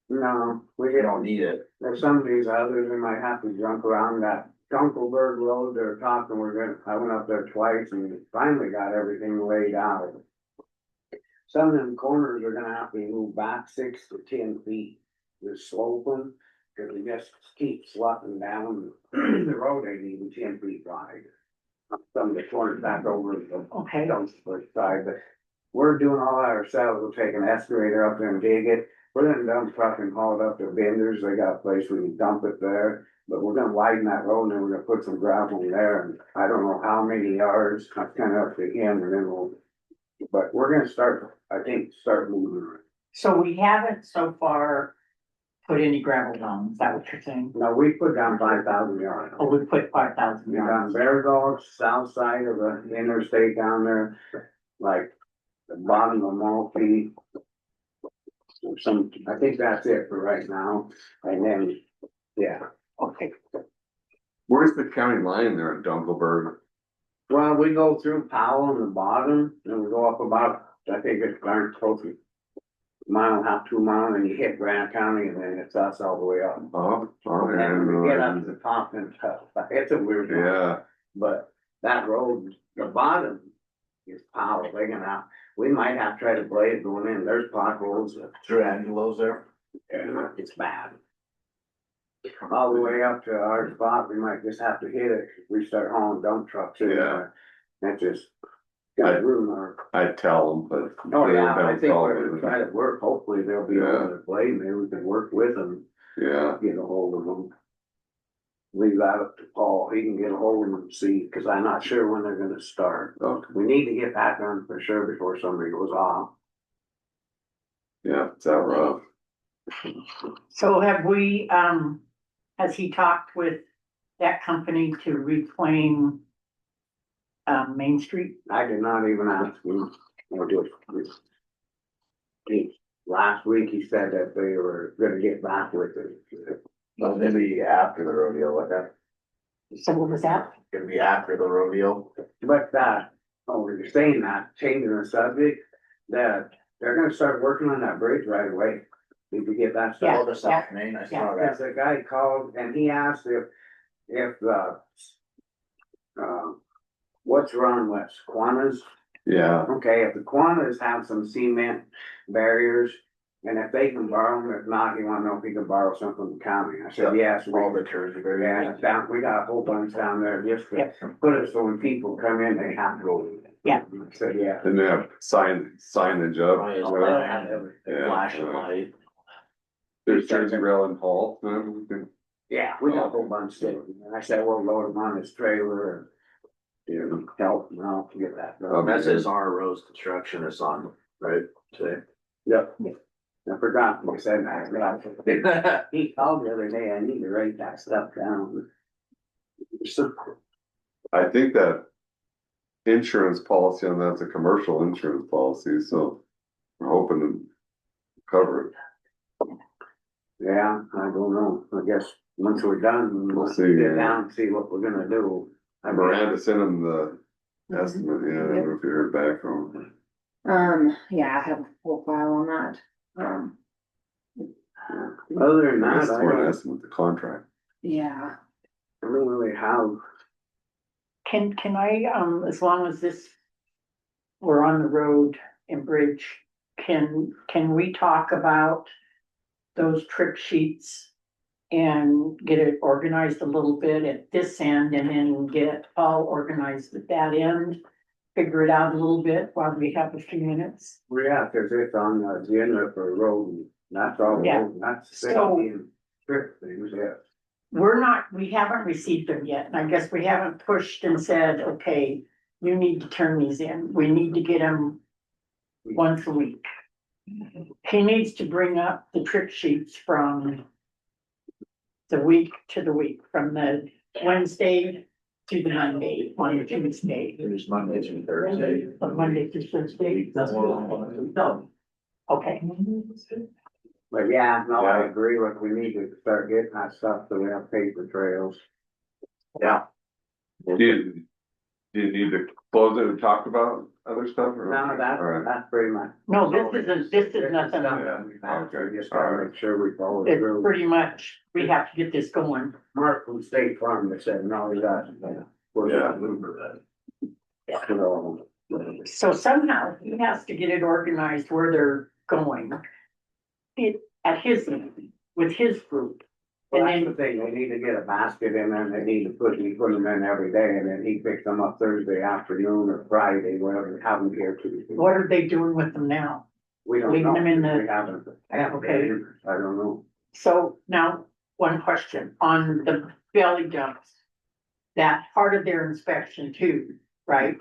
no, we don't need it. there's some of these others, we might have to jump around that Dunkelberg Road, they're talking, I went up there twice and finally got everything laid out. Some of them corners are gonna have to be moved back 6 to 10 feet, just slope them, cause we just keep sloughing down the road, ain't even 10 feet wide. Some of the corners back over the okay. Dunkelberg side, but we're doing all that ourselves, we'll take an excavator up there and dig it. We're gonna dump truck and haul it up to Bender's, they got a place we can dump it there. But we're gonna widen that road and then we're gonna put some gravel in there and I don't know how many yards, that's kind of up to him and then but we're gonna start, I think, start moving. So we haven't so far put any gravel down, is that what you're saying? Now, we put down 5,000 yards. Oh, we put 5,000 We down yards. Bear Dog, south side of the interstate down there, like the bottom of Maltby. I think that's it for right now, and then, yeah. Okay, Where's the county line there in Dunkelberg? Well, we go through Powell on the bottom, and we go up about, I think it's darn close to mile and a half, 2 miles, and you hit Grant County, and then it's us all the way up. Oh, And then we get up to the top and stuff, it's a weird one. yeah, But that road, the bottom is Powell, we might have to try to blade going in, there's potholes, Through Angelo's there. and it's bad. All the way up to our spot, we might just have to hit it, if we start hauling dump trucks in Yeah. there. That just got room our. I'd tell them, but. Oh, they yeah, I don't think call we're it. trying to work, hopefully they'll be able to blade, maybe we can work with them, Yeah, get a hold of them. Leave that up to Paul, he can get a hold of them and see, cause I'm not sure when they're gonna start. okay, We need to get that done for sure before somebody goes off. yeah, it's that rough. so have we, has he talked with that company to reclaim Main Street? I did not even ask him, last week he said that they were gonna get back with it. But maybe after the rodeo, like that, So what was that? gonna be after the rodeo. But you're saying that, changing the subject, that they're gonna start working on that bridge right away. Need to get that Yeah. stuff. Oh, the South Main, I saw There's that. a guy called and he asked if the, what's wrong with Quantas? Yeah, Okay, if the Quantas have some cement barriers, and if they can borrow them, if not, you wanna know if he can borrow some from the county? I said, yes. All the turns are very. Yeah, down, we got a whole bunch down there just to put it so when people come in, they have to go. Yeah. I said, yeah. and they have signage up. Yeah. Flashing light. There's Jersey Rail and Hall. Yeah, we got a whole bunch there. And I said, we'll load him on his trailer and. You know, help him out to get that done. That says R Rose Construction is on, right, today. Yep. I forgot, I said that. He called the other day, I need to write that stuff down. So, I think that insurance policy on that's a commercial insurance policy, so we're hoping to cover it. yeah, I don't know, I guess, once we're done, We'll we'll see, get yeah. down and see what we're gonna do. Miranda sent him the estimate, yeah, I don't know if you heard back from him. Yeah, I have a full file on that. Other than That's that, for an estimate, the contract. Yeah. I don't really have, Can I, as long as this, we're on the road and bridge, can we talk about those trip sheets and get it organized a little bit at this end and then get all organized at that end? Figure it out a little bit while we have a few minutes. yeah, cause it's on the agenda for road, and that's all, Yeah. that's So- safety and trip things, yeah. We haven't received them yet, and I guess we haven't pushed and said, okay, you need to turn these in, we need to get them once a week. He needs to bring up the trip sheets from the week to the week, from the Wednesday to the Monday, on the Tuesday, It was Monday through Thursday. from Monday to Thursday. No. Okay, But yeah, no, I Yeah. agree with, we need to start getting that stuff so we have paper trails. Yeah. Do you need to close it and talk about other stuff? or- No, All right. that's pretty much. no, this is nothing, Okay. Just gotta make sure we follow it's through. pretty much, we have to get this going. Mark from State Farm, they said, no, we got. We're Yeah. gonna move that. So, So somehow he has to get it organized where they're going. At his end, with his group. well, And that's then, the thing, they need to get a basket in there, and they need to put them in every day, and then he picks them up Thursday afternoon or Friday, whatever, have them here Tuesday. what are they doing with them now? We don't leaving know, them in the- we haven't. Okay. I don't know. So now, one question, on the belly dumps. That's part of their inspection too, right?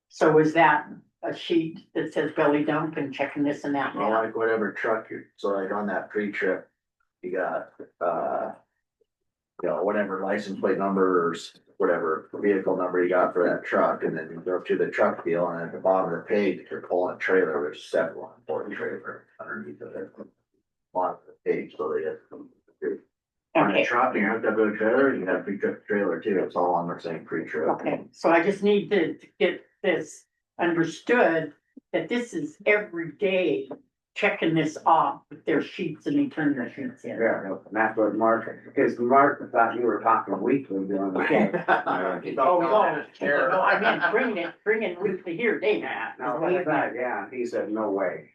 So is that a sheet that says belly dump and checking this and that? Well, like whatever truck you, so like on that pre-trip, you got, whatever license plate number or whatever vehicle number you got for that truck, and then you go to the truck deal, and at the bottom of the page, if you're pulling a trailer, there's a separate one for one trailer underneath of it. On the page, so they have. On a Okay, truck, you have to have a trailer, you have pre-trip trailer too, it's all on the same pre-trip. okay, so I just need to get this understood, that this is every day checking this off with their sheets and they turn their sheets in. Yeah, and that's what Mark, because Mark thought you were talking weekly doing that. Oh, no, I mean, bring it weekly here, Dave. No, he thought, yeah, he said, no way.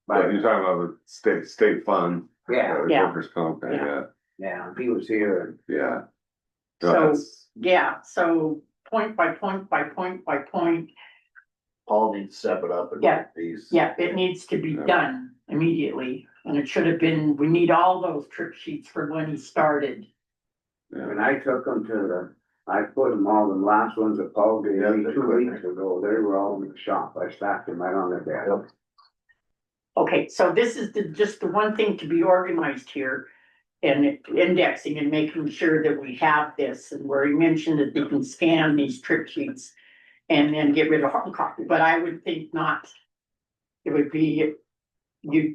But you're talking about the state fund. Yeah, Yeah. Workers' comp, yeah, yeah, he was here yeah. So, No, that's- yeah, so point by point by point by point, Paul needs to step it up and Yeah. get these. yeah, it needs to be done immediately. And it should have been, we need all those trip sheets for when he started. When I took them to I put them all, the last ones that Paul gave Yeah, me the 2 equipment. weeks ago, they were all in the shop, I stacked them right on the desk. Okay, so this is just the one thing to be organized here. And indexing and making sure that we have this, and where he mentioned that they can scan these trip sheets. And then get rid of hard copy, but I would think not. It would be,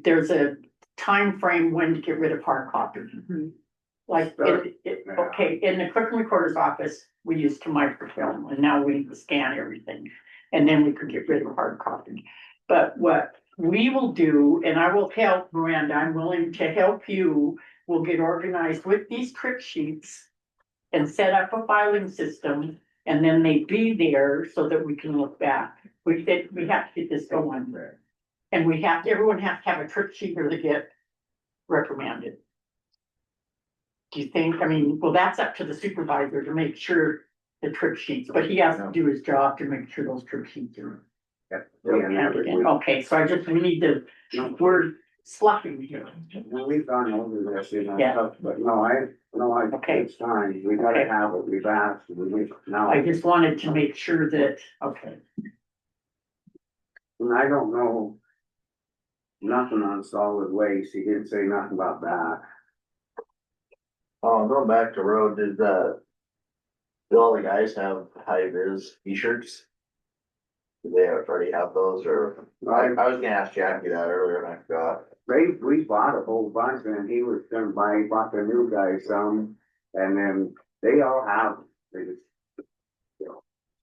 there's a time frame when to get rid of hard copy. Like, okay, in the clerk and recorder's office, we used to microfilm, and now we scan everything. And then we could get rid of hard copy. But what we will do, and I will help Miranda, I'm willing to help you, we'll get organized with these trip sheets. And set up a filing system, and then they be there so that we can look back. We have to get this going. And everyone has to have a trip sheet or they get reprimanded. Do you think, I mean, well, that's up to the supervisor to make sure the trip sheets, but he has to do his job to make sure those trip sheets are. Okay, so we need to, we're sloughing here. Well, we've gone over this, Yeah. but Okay. it's fine, we gotta Okay. have it, we've asked, now. I just wanted to make sure that, okay, And I don't know nothing on solid waste, he didn't say nothing about that. Oh, going back to road, do all the guys have high vis t-shirts? Do they already have those, or, I was gonna ask Jackie that earlier and I forgot. We bought a whole bunch, and he was gonna he bought the new guys some, and then they all have, they just,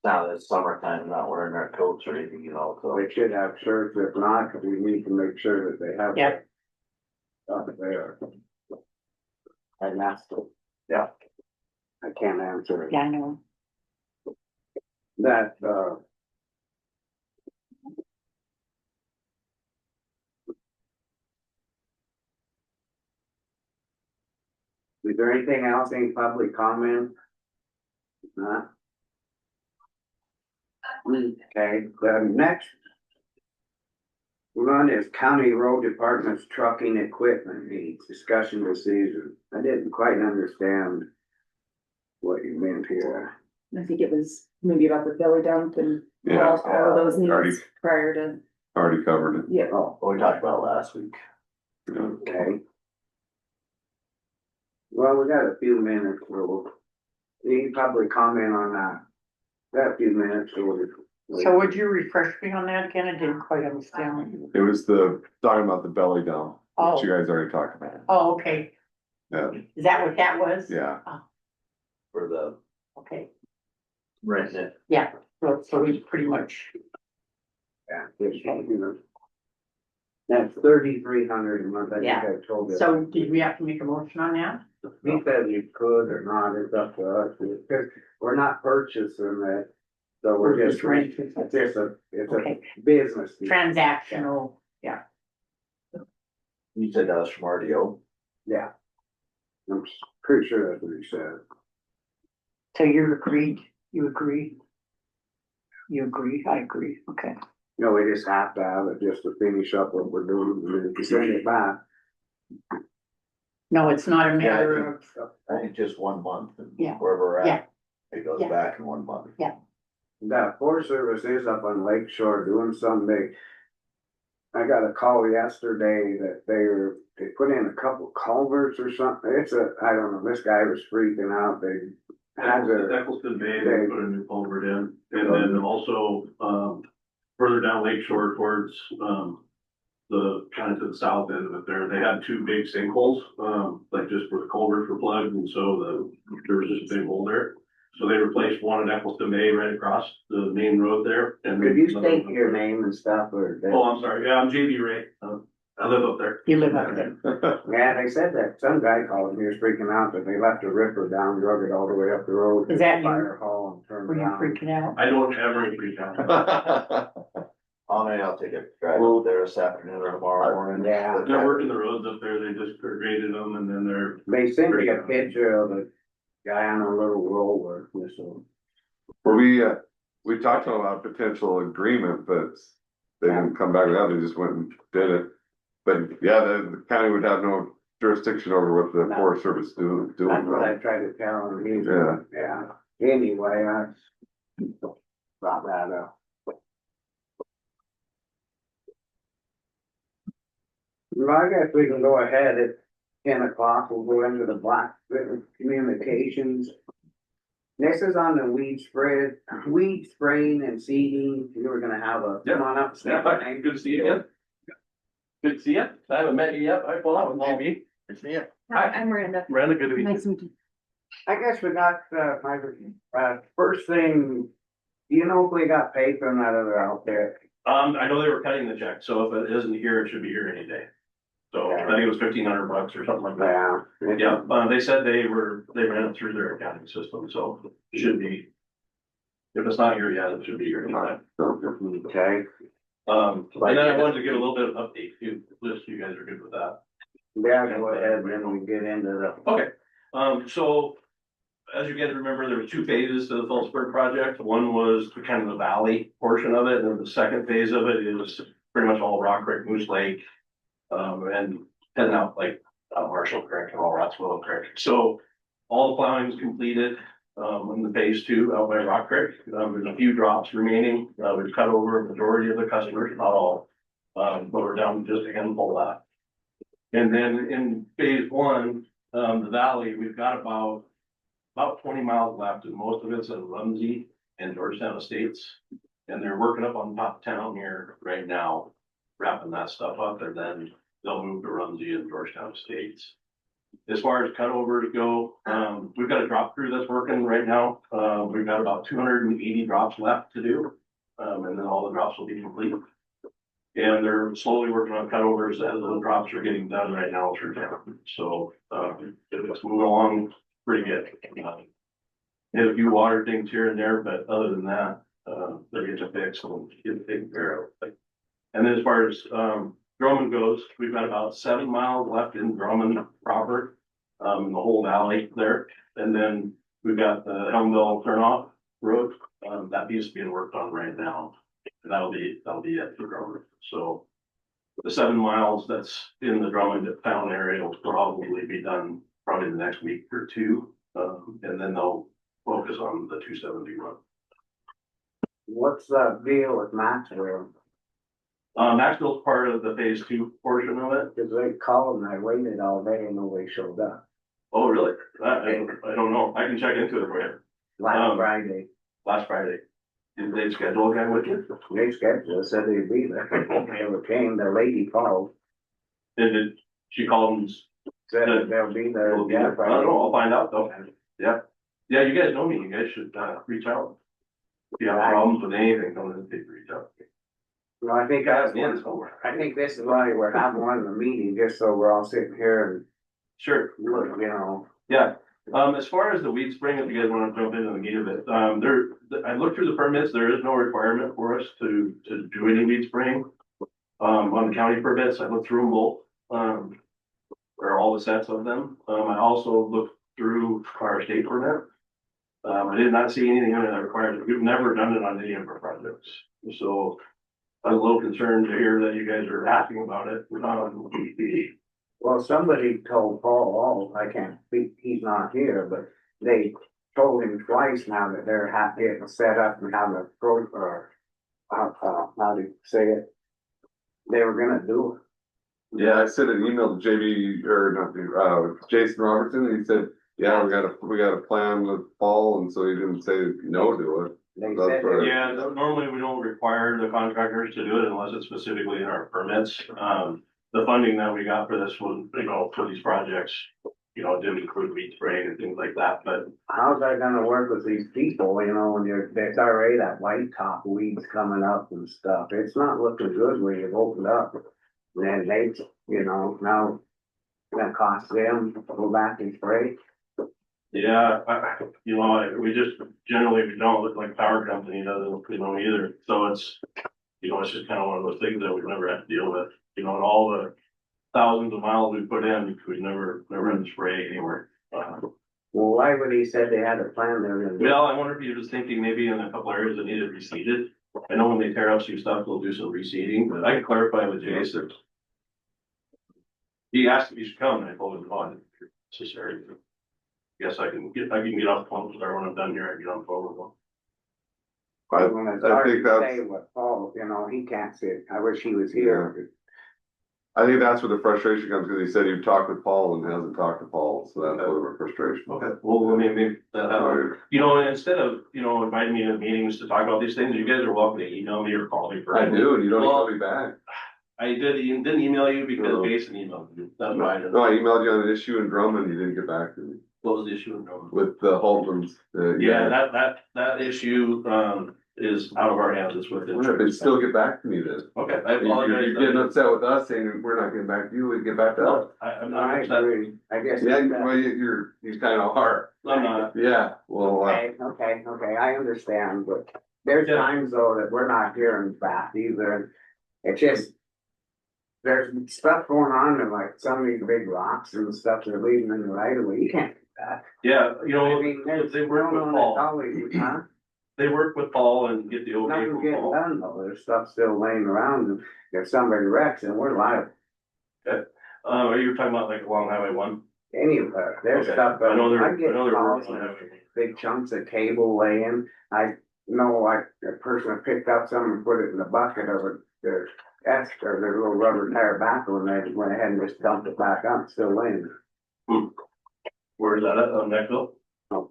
Now that it's summertime, not wearing their coats or anything, so. they should have shirts, if not, cause we need to make sure that they have. Yep. Stuff there. And that's the, Yeah. I can't answer it. yeah, I know. That, is there anything else, any public comment? Not? Okay, the next one is County Road Department's trucking equipment needs, discussion decision. I didn't quite understand what you meant here. I think it was maybe about the belly dump and Yeah, all of those already- needs prior to, already covered it. yeah. Oh, What we talked about last week. okay. Well, we got a few minutes, any public comment on that? Got a few minutes, So would you refresh me on that again? I didn't quite understand what you. It was talking about the belly dump, which you guys already talked about. Oh, okay. Yeah, Is that what that was? yeah, For the Okay, renting it. yeah, so we pretty much, yeah, that's 3,300 a month, I think Yeah. I told you. so did we have to make a motion on that? He said you could or not, it's up to us, because we're not purchasing it. So we're just, renting. it's just it's Okay. a business. deal. Transactional, You said that was from RDO. Yeah. I'm pretty sure that's what he said. so you agree, you agree? You agree, I agree, okay. No, we just have to have it just to finish up what we're doing, and if you send it back. No, it's not a matter of, I think just 1 month. And Yeah. wherever we're Yeah. at, it goes Yeah. back in 1 month. That Forest Service is up on Lake Shore doing something. I got a call yesterday that they put in a couple culverts or something. I don't know, this guy was freaking out. They had their, Eccleston Bay, they put a new culvert in, and then also, further down Lake Shore towards, the, kind of to the south end of it there, they had two big sinkholes, like just where the culverts were plugged, and so there was just a big hole there. So they replaced one at Eccleston May right across the main road there, and. Could you state your name and stuff, or? Oh, I'm sorry, yeah, I'm JB Ray, I live up there. You live up there. Yeah, they said that some guy called me, he was freaking out that they left a ripper down, drug it all the way up the road. to Is that the you? Fire hall and turned Were you around. freaking out? I don't ever freak out. I'll take a drive over there this afternoon or tomorrow morning. Yeah. They're working the roads up there, they just graded them and then they're, They sent me a picture of a guy on a little roller, so. Well, we talked about potential agreement, but they didn't come back with that, they just went and did it. But yeah, the county would have no jurisdiction over what the No. Forest Service doing. That's what I tried to tell him, he's, yeah, anyway, I brought that up. Well, I guess we can go ahead at 10 o'clock, we'll go into the black communications. This is on the weed spraying and seeding, you were gonna have a, come on up. good to see you again. Good to see you, I haven't met you yet, well, that was JB. Good to see you. Hi. I'm Miranda. Brenda, good to meet you. Nice to meet you. I guess we got, first thing, do you know if we got paid from that other out there? I know they were cutting the check, so if it isn't here, it should be here any day. So I think it was $1,500 or something like that. Yeah. Yeah, they said they ran it through their accounting system, so it should be. If it's not here yet, it should be here anytime. Okay, And then I wanted to give a little bit of update too, if you guys are good with that. yeah, go ahead, and then we get into the. Okay, so as you guys remember, there were two phases to the Phillipsburg project. One was the kind of the valley portion of it, and then the second phase of it is pretty much all Rock Creek, Moose Lake, and heading out like Marshall Creek and all Ratswell Creek. So all the plowing is completed in the phase two out by Rock Creek. There's a few drops remaining. We've cut over a majority of the customers, not all, but we're down to just a handful left. And then in phase one, the valley, we've got about 20 miles left, and most of it's in Rumsey and Georgetown Estates. And they're working up on top of town here right now, wrapping that stuff up, and then they'll move to Rumsey and Georgetown Estates. As far as cutovers go, we've got a drop crew that's working right now. We've got about 280 drops left to do, and then all the drops will be complete. And they're slowly working on cutovers as the drops are getting done right now through town. So, it's moving along pretty good. Hit a few water things here and there, but other than that, they're getting fixed and getting taken care of. And then as far as, Drummond goes, we've got about 7 miles left in Drummond proper, in the whole valley there. And then we've got the Helmville turnoff road, that piece is being worked on right now. And that'll be it for Drummond. So the 7 miles that's in the Drummond town area will probably be done probably the next week or two. And then they'll focus on the 271. What's the deal with Maxwell? Maxville's part of the phase two portion of it. Cause they called and I waited all day and nobody showed up. Oh, really? I don't know. I can check into it for you. Last Friday, Last Friday. Did they schedule a guy with you? they scheduled, said they'd be there. Never came, the lady called, Did she call them? said that they'll be there. I don't know. I'll find out though. Yeah. Yeah, you guys know me. You guys should, reach out. If you have problems with anything, don't hesitate to reach out. No, I think Guys, that's yeah, one, somewhere. I think this is why we're having one of the meetings, just so we're all sitting here Sure. and, look, you know. Yeah, as far as the weed spraying, if you guys wanna jump into the meat of it, I looked through the permits, there is no requirement for us to do any weed spraying. On the county permits, I looked through them both, or all the sets of them. I also looked through our state permit. I did not see anything in there that requires it. We've never done it on any of our projects, so I'm a little concerned to hear that you guys are asking about it. Well, somebody told Paul, I can't speak, he's not here, but they told him twice now that they're getting set up and have a or, how do you say it? They were gonna do it. Yeah, I sent an email to JB, or not, Jason Robertson, and he said, yeah, we got a plan with Paul, and so he didn't say no to it. They That's said, right. Yeah, normally we don't require the contractors to do it unless it's specifically in our permits. The funding that we got for this one, for these projects, it didn't include weed spraying and things like that, but how's that gonna work with these people, when there's already that white top weeds coming up and stuff. It's not looking good when you've opened up. And then they, now it's gonna cost them to go back and spray. yeah, we just generally, we don't look like power company doesn't, either. So it's just kind of one of those things that we've never had to deal with, and all the thousands of miles we put in, we never had to spray anywhere. Well, why would he said they had a plan there? And Well, I wonder if he was thinking maybe in a couple areas that needed reseeded. I know when they tear up some stuff, they'll do some reseeding, but I can clarify with Jason. He asked if he should come, and I told him, no, it's necessary. Guess I can get off the phone with her when I'm done here, I can get on the phone with him. When it's I hard think to that's- say what Paul, he can't sit. I wish he was here. I think that's where the frustration comes, because he said he'd talked with Paul and hasn't talked to Paul, so that's where the frustration. Okay, well, maybe that happens. Instead of, inviting me to meetings to talk about these things, you guys are welcome to email me or call me. I personally. do, and you don't Well, email me back. I didn't email you because No. Jason emailed you. That's why I didn't. No, I emailed you on an issue in Drummond, you didn't get back to me, What was the issue in Drummond? with the Holtons. Yeah, that issue, is out of our hands, it's with But insurance. still get back to me then. Okay, I apologize. You're getting upset with us, saying we're not getting back to you, we get back to us. No, I'm I not upset. agree. I guess. Yeah, well, you're kind of hard. I'm not. Yeah, well, Okay, I understand, but there's Yeah. times though that we're not hearing back either. It's just. There's stuff going on and like some of these big rocks and stuff they're leaving in the right of way, you can't do that. Yeah, I mean, there's, they work with it's Paul. always, huh? They work with Paul and get the okay Nothing's from getting Paul. done though, there's stuff still laying around and if somebody wrecks and we're liable. Are you talking about like along Highway 1? Anywhere, there's Okay. stuff. I know I get they're calls working on and it. big chunks of cable laying. I know like a person picked up some and put it in the bucket of their extra, their little rubber tire backhoe and they went ahead and just dumped it back up, still laying. Where's that at, on Neckville? No,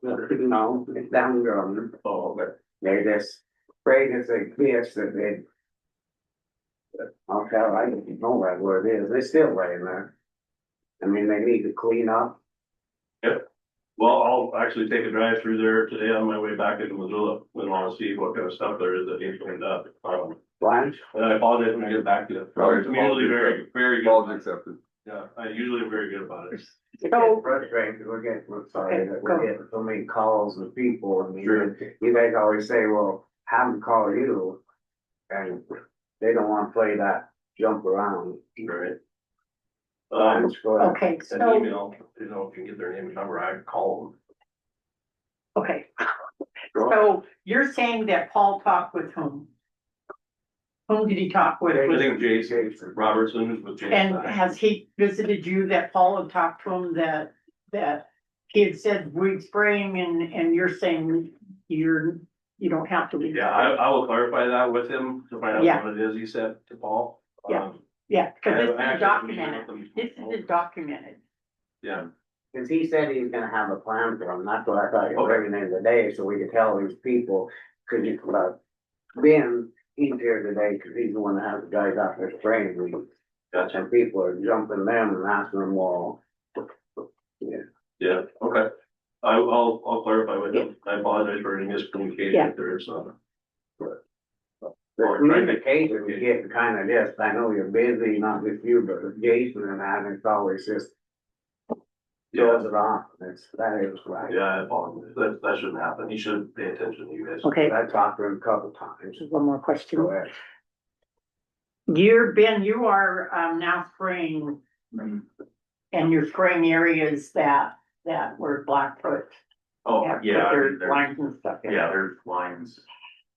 it's down there. Oh, okay. They just sprayed us like this that they. I'll tell, I don't know right where it is. They're still laying there. I mean, they need to clean up. Well, I'll actually take a drive through there today on my way back into Missoula, and I'll see what kind of stuff there is that needs cleaned up. Blanche? And I apologize when I get back to you. Oh, I'm usually very Paul's good. accepted. Yeah, I usually am very good about it. It's So- frustrating, we're sorry Okay, that go. we're getting so many calls of people, and Sure. you guys always say, well, have them call you. And they don't wanna play that jump around. Right. Blanche, go ahead. Okay, An so, email, if you can get their name and number, I can call them. okay. So you're saying that Paul talked with whom? Whom did he talk with? I think Jason Robertson, who's with Jason. And has he visited you that Paul had talked to him that he had said weed spraying and you're saying you don't have to weed? Yeah, I will clarify that with him to find Yeah. out what it is he said to Paul. Yeah. Yeah, cause this I is actually documented. meet with This him. is documented. Yeah, Cause he said he was gonna have a plan for them, that's what I thought you were Okay. bringing in today, so we could tell these people, cause you, Ben, he's here today, cause he's the one that has the guys out there spraying weeds. gotcha. And people are jumping them and asking them, well. Yeah, okay. I'll clarify with him. I apologize for any miscommunication Yeah. if there is some. The communication we get kinda this, I know you're busy, not just you, but with Jason and that, and it's always just. Throws it off, that is right. Yeah, I apologize. That shouldn't happen. He should pay attention to you guys. Okay, I talked to him a couple times. just one more question. Go ahead. Ben, you are now spraying. And you're spraying areas that were Blackfoot. Oh, have put yeah, their there's, lines and stuff in. yeah, there's lines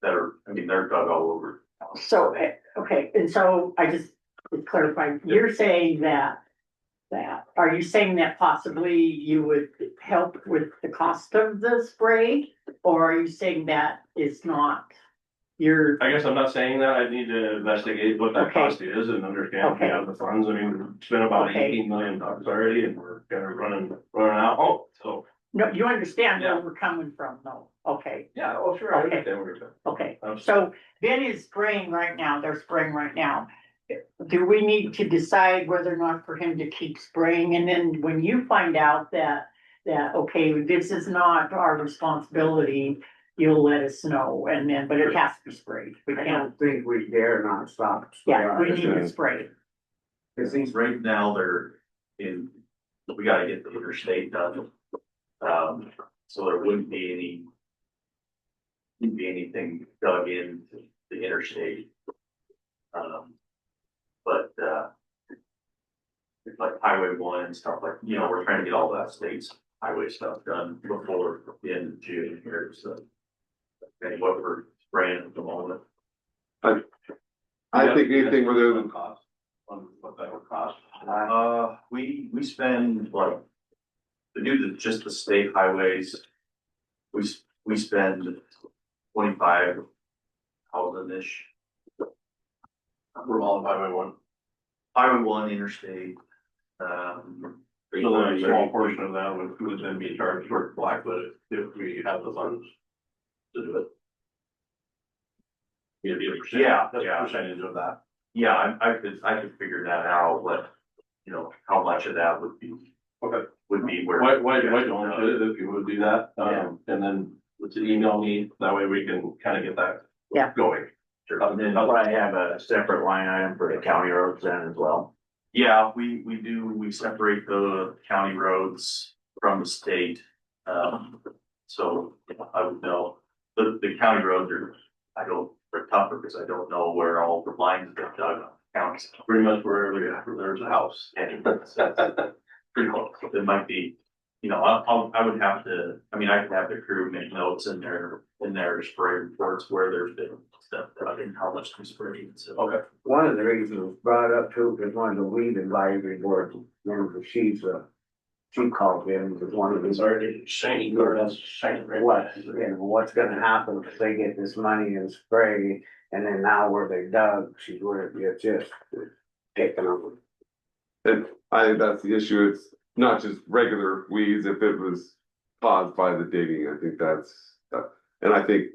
that are, they're dug all over. So, okay, and so I just to clarify, you're saying that, are you saying that possibly you would help with the cost of the spray? Or are you saying that it's not, you're, I guess I'm not saying that. I need to investigate what that Okay. cost is and understand if we Okay. have the funds. I mean, we've spent about Okay. $18 million already and we're kind of running out. So No, you understand where Yeah. we're coming from, though, okay, Yeah, oh, sure, I Okay. understand what you're saying. okay. I'm So Ben is spraying right now, they're spraying right now. Do we need to decide whether or not for him to keep spraying? And then when you find out that, okay, this is not our responsibility, you'll let us know, and then, but it has to be sprayed. We I can't, don't think we dare not stop. yeah, we need to spray it. Cause these right now, they're in, we gotta get the interstate done. So there wouldn't be anything dug into the interstate. But, like Highway 1 and stuff like, we're trying to get all that state's highway stuff done before the end of June here, so. And what we're spraying at the moment. I think anything where there's, Cost, on what that would cost. We spend like, to do just the state highways. We spend 25,000-ish. We're all on Highway 1. Highway 1 interstate. So then a small portion of that would then be charged toward Blackwood if we have the funds to do it. It'd be a percentage. Yeah, That's yeah. a percentage of that. Yeah, I could figure that out, but, how much of that would be. Okay. Would be where. Why don't you, if you would do that, and then let's email me, that way we can kind of get that. Yeah. Going. And then I have a separate line item for the county roads then as well. Yeah, we separate the county roads from the state. So I would know, the county roads they're tougher because I don't know where all the lines are dug on counties. Pretty much wherever there's a house. Pretty close. It might be, I would have to, I could have the crew make notes in their spray reports where there's been stuff dug and how much we sprayed, so. Okay. One of the reasons it was brought up too, because one of the weed advisory boards, remember, she called in, was one of the. Sorry, Shane, or that's Shane, right? What's gonna happen if they get this money and spray, and then now where they dug, she's where it's just taken over. and I think that's the issue, it's not just regular weeds, if it was caused by the digging, I think that's, and I think.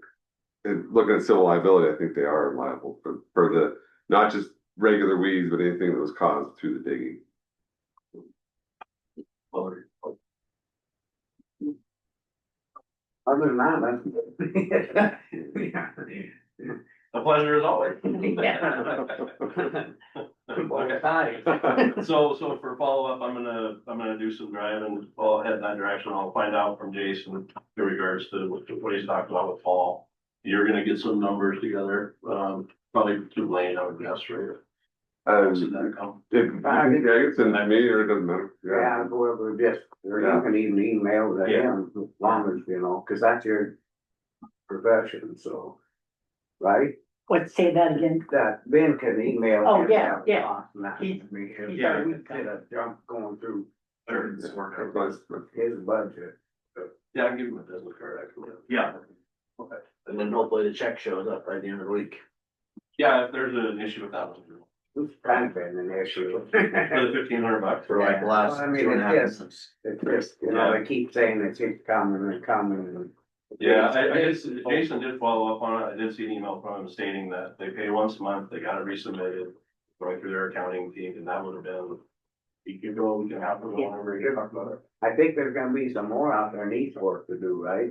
And looking at civil liability, I think they are liable for the, not just regular weeds, but anything that was caused through the digging. Other than that, A pleasure as always. that's. So for follow-up, I'm gonna do some driving, I'll head in that direction, I'll find out from Jason in regards to what he's talked about with fall. You're gonna get some numbers together, probably through Lane, I would guess, right? Send that come. I think it's in me, or it doesn't matter. Yeah, whoever just, or you can even email to him, as long as, cause that's your profession, so. Right? What, say that again? That Ben can email. Oh, him yeah, that yeah. cost, and that He's- would be his- he's Yeah, our we weed guy. did a jump going through Sure. his budget. Yeah, I can give him a business card, actually. Yeah, And then hopefully the check shows up by the end of the week. Yeah, if there's an issue with that, for It's kind of been an issue. the $1,500. For like the last Well, I mean, 2.5 it's months. It's just, they keep saying it's coming and coming and. Yeah, Jason did follow up on it. I did see an email from him stating that they pay once a month, they got it resubmitted, going through their accounting team, and that would have been. You could go, we can have them whenever you talk about it. I think there's gonna be some more out there needs work to do, right?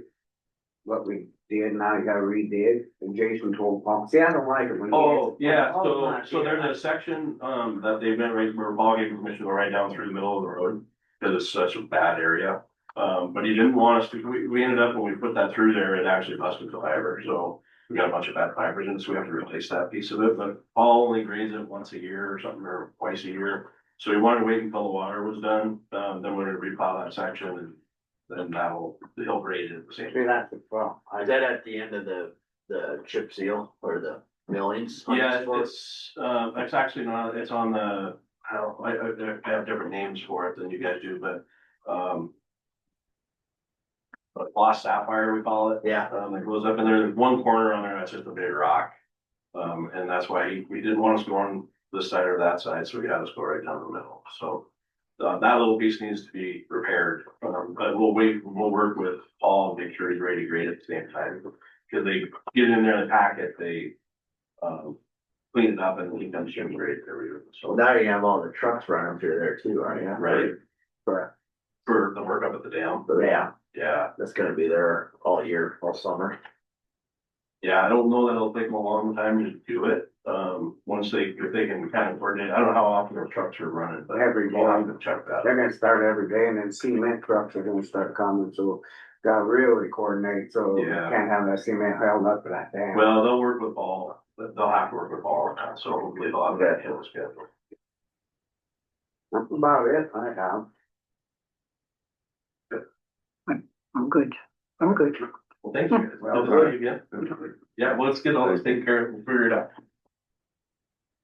What we did, now you gotta redid, and Jason told Paul, see, I don't like it when. Oh, yeah, so there's a section, that they've been right, where Paul gave permission to go right down through the middle of the road, because it's such a bad area. But he didn't want us to, we ended up, when we put that through there, it actually busted the fiber, so we got a bunch of bad fibers in it, so we have to replace that piece of it, but Paul only grades it once a year or something, or twice a year. So we wanted to wait until the water was done, then we're gonna replow that section, and then he'll grade it at the same See, time. that's the problem. Is that at the end of the chip seal or the millings? on Yeah, this floor? it's actually not, it's on the, I have different names for it than you guys do, but, gloss sapphire, we call it. Yeah. It goes up in there, there's one corner on there, that's just a big rock. And that's why we didn't want us to go on this side or that side, so we had us go right down the middle, so. that little piece needs to be repaired, but we'll work with Paul and make sure he's ready to grade at the same time. Cause they get in there and pack it, they, clean it up and he comes in and grade everything, So so. now you have all the trucks running through there too, aren't you? Right. Correct. For the work up at the dam, But yeah, yeah, that's gonna be there all year, all summer. yeah, I don't know that it'll take them a long time to do it, once if they can kind of coordinate, I don't know how often their trucks are running, but. Every We'll have day. to check that. They're gonna start every day and then cement trucks are gonna start coming, so gotta really coordinate, so you Yeah. can't have that cement held up to that dam. Well, they'll work with Paul, they'll have to work with Paul, so hopefully they'll have that hill schedule. That's about it, I have. I'm good. I'm good. Well, thank you. Well, Good luck again. Yeah, well, let's get all this taken care of, we'll figure it out.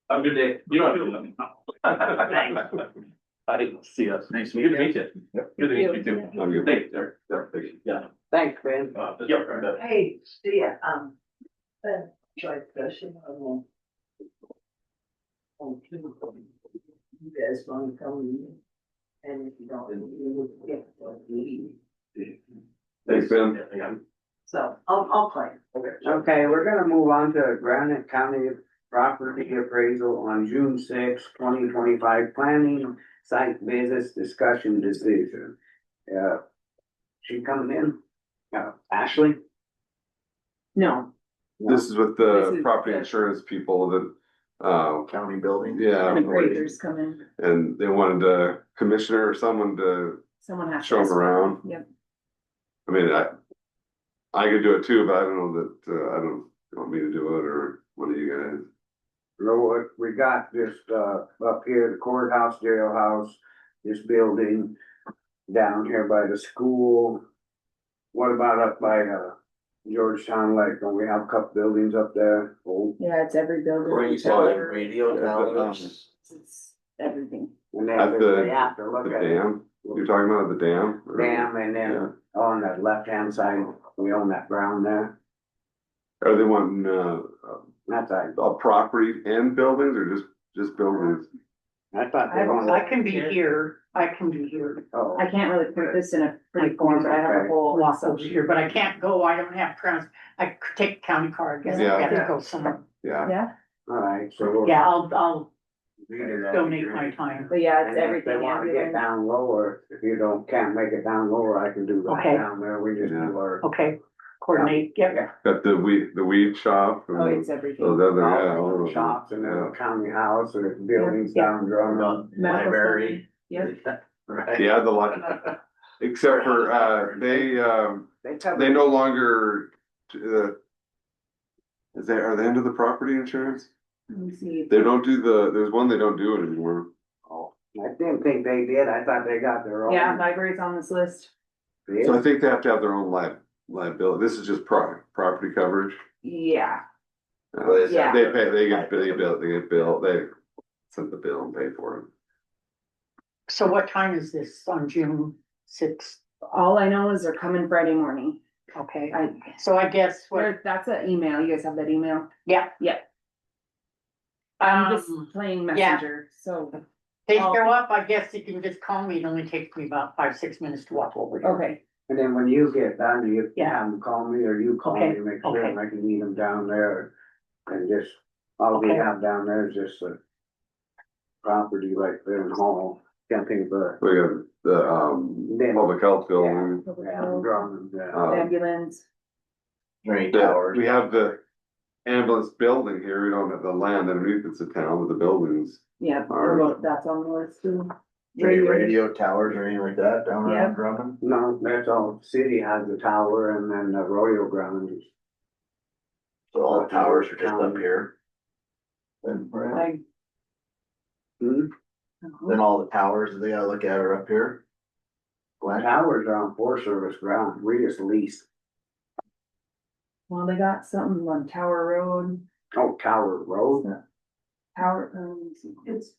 Have a good day. You don't have to. I didn't see us. Nice to meet you. Good to meet you too. I'm good. Thanks, Derek. Yeah. Thanks, Ben. Yep. Hey, see ya, try fishing on you guys wanna come in? And if you don't, you get to leave. Thanks, Ben. Yeah. So I'll play. Okay, we're gonna move on to Granite County property appraisal on June 6, 2025, planning, site visits, discussion, decision. She coming in? Ashley? No, This is with This the is property the- insurance people that, County building. yeah. And appraisers come in, And they wanted a commissioner or someone to someone has to. show them around. Yep. I mean, I could do it too, but I don't know that, I don't, you want me to do it, or what do you guys? Know what we got just, up here, the courthouse, jailhouse, this building down here by the school. What about up by, Georgetown Lake? Don't we have a couple buildings up there? Oh, Yeah, it's every building. Radio towers. It's everything. and At then the- they have to look The at dam, you're talking about the dam? or- dam, and then on the left-hand side, we own that ground there. Are they wanting, That's like, a property and buildings, or just buildings? I thought they owned. I can be here. I can be here. Oh, I can't really put this in a pretty Like, form, but I have a okay. whole. Walk over here, but I can't go. I don't have I could take the county car. I guess I Yeah. have to go somewhere. Yeah, Yeah, all right, so we'll. Yeah, I'll do that. donate my time. but yeah, it's And if they everything. wanna get ambulance. down lower, if you can't make it down lower, I can do that Okay. down there, we just do our. Okay, coordinate. Yep. got the weed shop. and Oh, it's everything. Those other, All yeah. the all of them. shops and then Yeah. the county house or buildings down Drummond. Medical Library. Yep. Right. Yeah, the lot, except for, they no longer, are they under the property insurance? Let me see. They don't do there's one they don't do it anymore. Oh, I didn't think they did, I thought they got their own. Yeah, library's on this list. So I think they have to have their own liability. This is just property coverage. Yeah, They Yeah. pay, they get billed, they send the bill and pay for it. So what time is this on June 6th? all I know is they're coming Friday morning. Okay, I, so I guess what, that's an email. You guys have that email? yeah. Yeah. I'm just Um, playing yeah. messenger, so, They show up, I guess you can just call me. It only takes me about 5-6 minutes to walk over here. okay, And then when you get done, you Yeah. have them call me or you call Okay, me, make sure okay. I can meet them down there. And just, all we Okay. have down there is just a property right there in the hall, can't think of it. We have the, Then- public health building. Yeah, Drummond, yeah. ambulance. Drain The- towers. We have the ambulance building here, we don't have the land underneath, it's a town with the buildings. Yeah, Alright. well, that's on the list too. Radio towers or anything like that down Yeah. around Drummond. No, that's all, city has the tower and then the Royal Ground is. So all the towers are just up here. Then, Like, Hmm? then all the towers that they gotta look at are up here. The towers are on Forest Service ground, we just lease. well, they got something on Tower Road, Oh, Tower Road, Tower, Is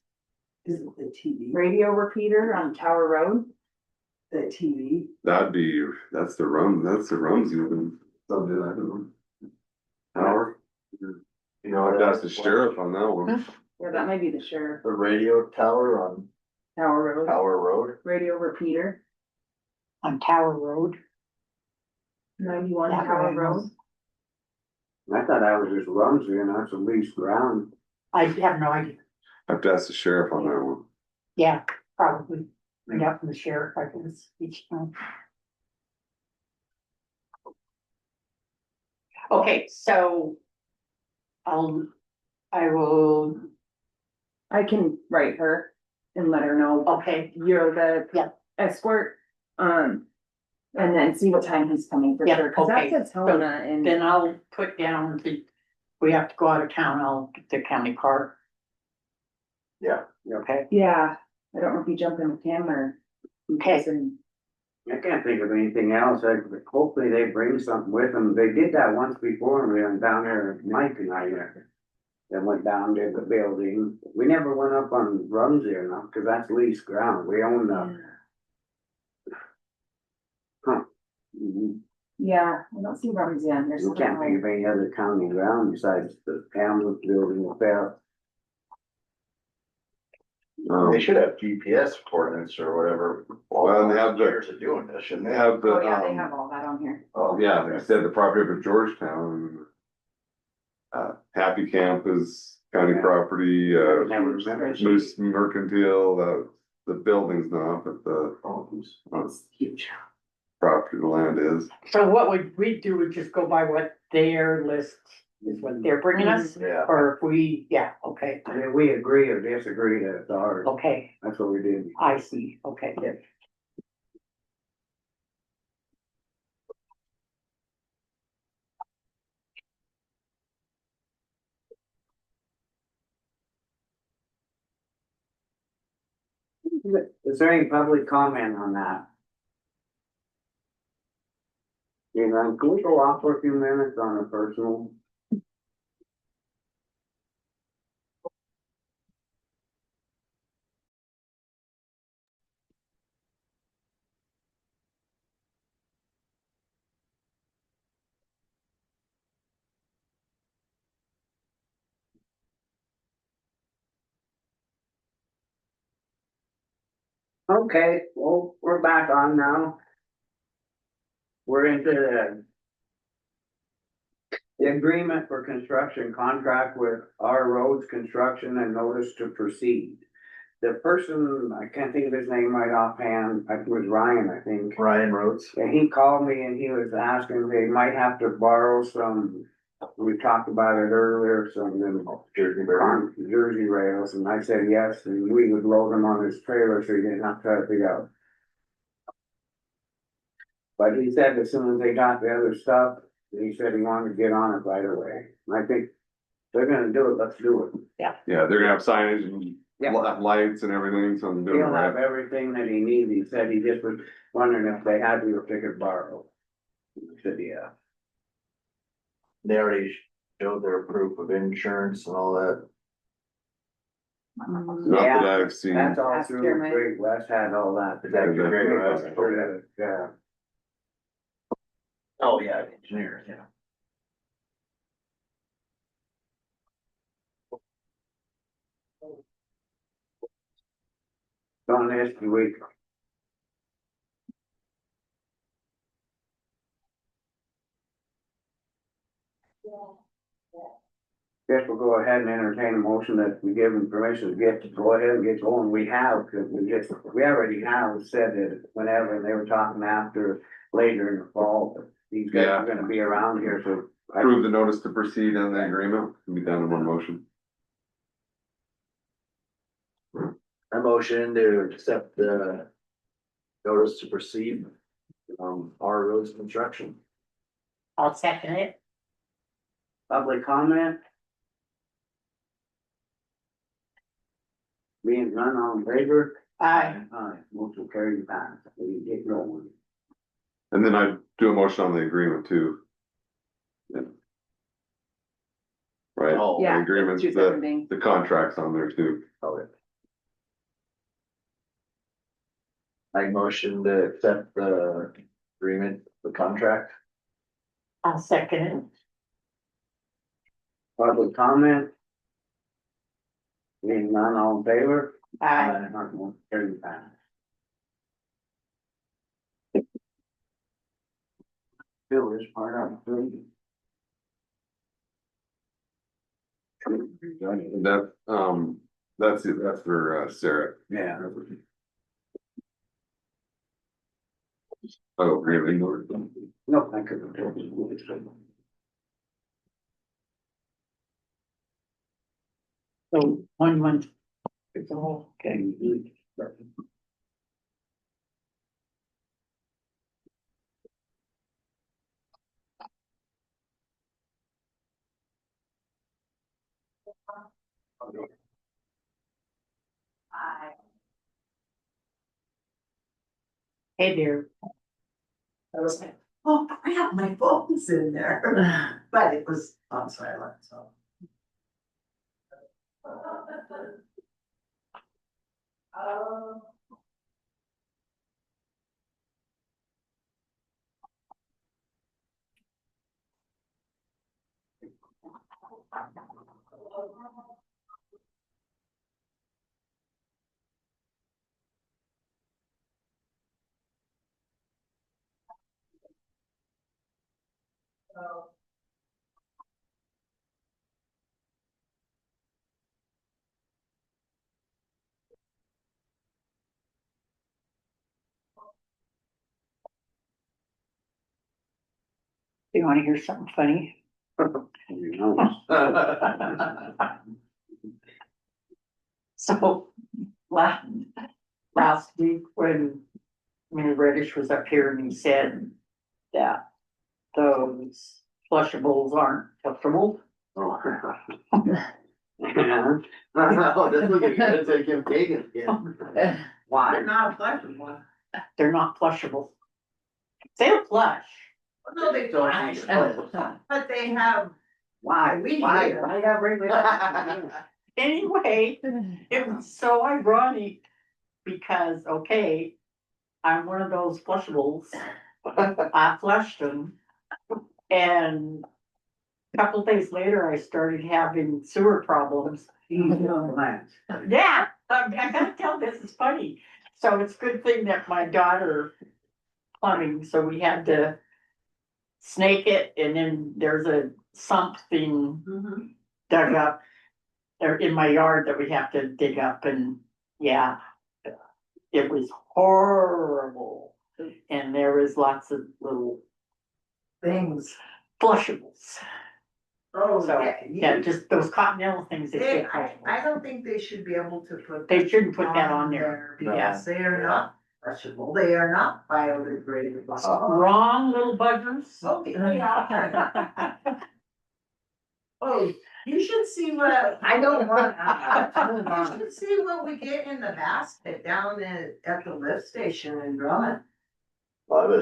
it the TV? radio repeater on Tower Road. The TV? That's the Rums even, something, I don't know. Tower, You know, that's the sheriff on that one. Yeah, that might be the sheriff. The radio tower on Tower Road, Tower Road. radio repeater, On Tower Road. 91 That Tower way, Road. I thought that was just Rumsey and that's a leased ground. I have no idea. I have to ask the sheriff on that one. Yeah, probably. Right out from the sheriff, I guess, each time. Okay, so. I will, I can write her and let her know okay, you're the Yeah. escort, and then see what time he's coming for Yeah, sure, cause okay. that's Helena and. then I'll put down we have to go out of town, I'll get the county car. Yeah. Okay, Yeah, I don't know if you jump in with him or. okay, I can't think of anything else. Hopefully they bring something with them. They did that once before, and we went down there, Mike and I, then went down to the building. We never went up on Rumsey enough, cause that's leased ground. We own the. Yeah, I don't see Rumsey on there. so We can't think of any other county ground besides the Hamlet building up there. They should have GPS coordinates or whatever. Well, they have the- Years of doing this, shouldn't They they? have the, Oh, yeah, they have all that on here. oh, yeah, like I said, the property up at Georgetown. Happy Camp is county Yeah. property, Never remember. Moose Mercantile, the building's not, but the Huge. property, the land is. so what would we do, would just go by what their list is what they're bringing us? Yeah. Or if we, yeah, okay, I mean, we agree or disagree that it's ours. okay, That's what we did. I see, okay. Is there any public comment on that? You know, can we go off for a few minutes on a personal? Okay, well, we're back on now. We're into the agreement for construction contract with our roads construction and notice to proceed. The person, I can't think of his name right offhand, it was Ryan, I think. Ryan Rhodes. And he called me and he was asking, they might have to borrow some, we talked about it earlier, some Jersey rails, and I said yes, and we would load them on his trailer so he didn't have to try to figure out. But he said as soon as they got the other stuff, he said he wanted to get on it right away. And I think they're gonna do it, let's do it. Yeah, they're gonna have signage and Yeah. lights and everything, so I'm doing it He'll have right. everything that he needs. He said he just was wondering if they had to, if they could borrow. I said, yeah. They already showed their proof of insurance and all that. Not that I've seen. That's all Ask through Jeremy. Great West had all that. Is that Yeah, Great West? Yeah. Oh, yeah, engineer, yeah. Don't ask you, wait. Guess we'll go ahead and entertain a motion that we give them permission to go ahead and get going. We have, because we already have said that whenever, and they were talking after, later in the fall, but these guys are gonna be around here, so. Approve the notice to proceed on the agreement, can be done in one motion. A motion to accept the notice to proceed, our roads construction. I'll second it. Public comment? Being none, all in favor? Aye. Aye, motion carried back, we get going. And then I do a motion on the agreement too. Yeah. Right, Oh, the Yeah, agreements, two different the, things. the contracts on there too. I motion to accept the agreement, the contract. I'll second it. Public comment? Being none, all in favor? I, Carry that. Bill is part of it. That, that's it, that's for Sarah. Yeah. Oh, really? No, I couldn't. so 1 month. It's all okay. Hey there. I was like, oh crap, my phone's in there, but it was on silent, so. You wanna hear something funny? You know. So, last week when Mayor Reddish was up here and he said that those flushables aren't flushable. Yeah. Oh, that's looking good, take him taking it. Why not flexible? They're not flushable. They'll flush. No, they don't, but they have. Why? We Why? do. Why you gotta bring it up? Anyway, it was so ironic because, okay, I'm one of those flushables. I flushed them. And a couple days later, I started having sewer problems. Yeah, I gotta tell, this is funny. So it's a good thing that my daughter plumbing, so we had to snake it, and then there's a sump thing dug up or in my yard that we have to dig up, and yeah, it was horrible. And there was lots of little Things. flushables. Oh, So, yeah. yeah, just those continental things. They say I flushables. don't think they should be able to put. They shouldn't put that on there. Because they are not flushable, they are not biodegradable. Wrong, little buggers. Okay, they are. Oh, you should see what. I don't want. You should see what we get in the basket down at the lift station in Drummond.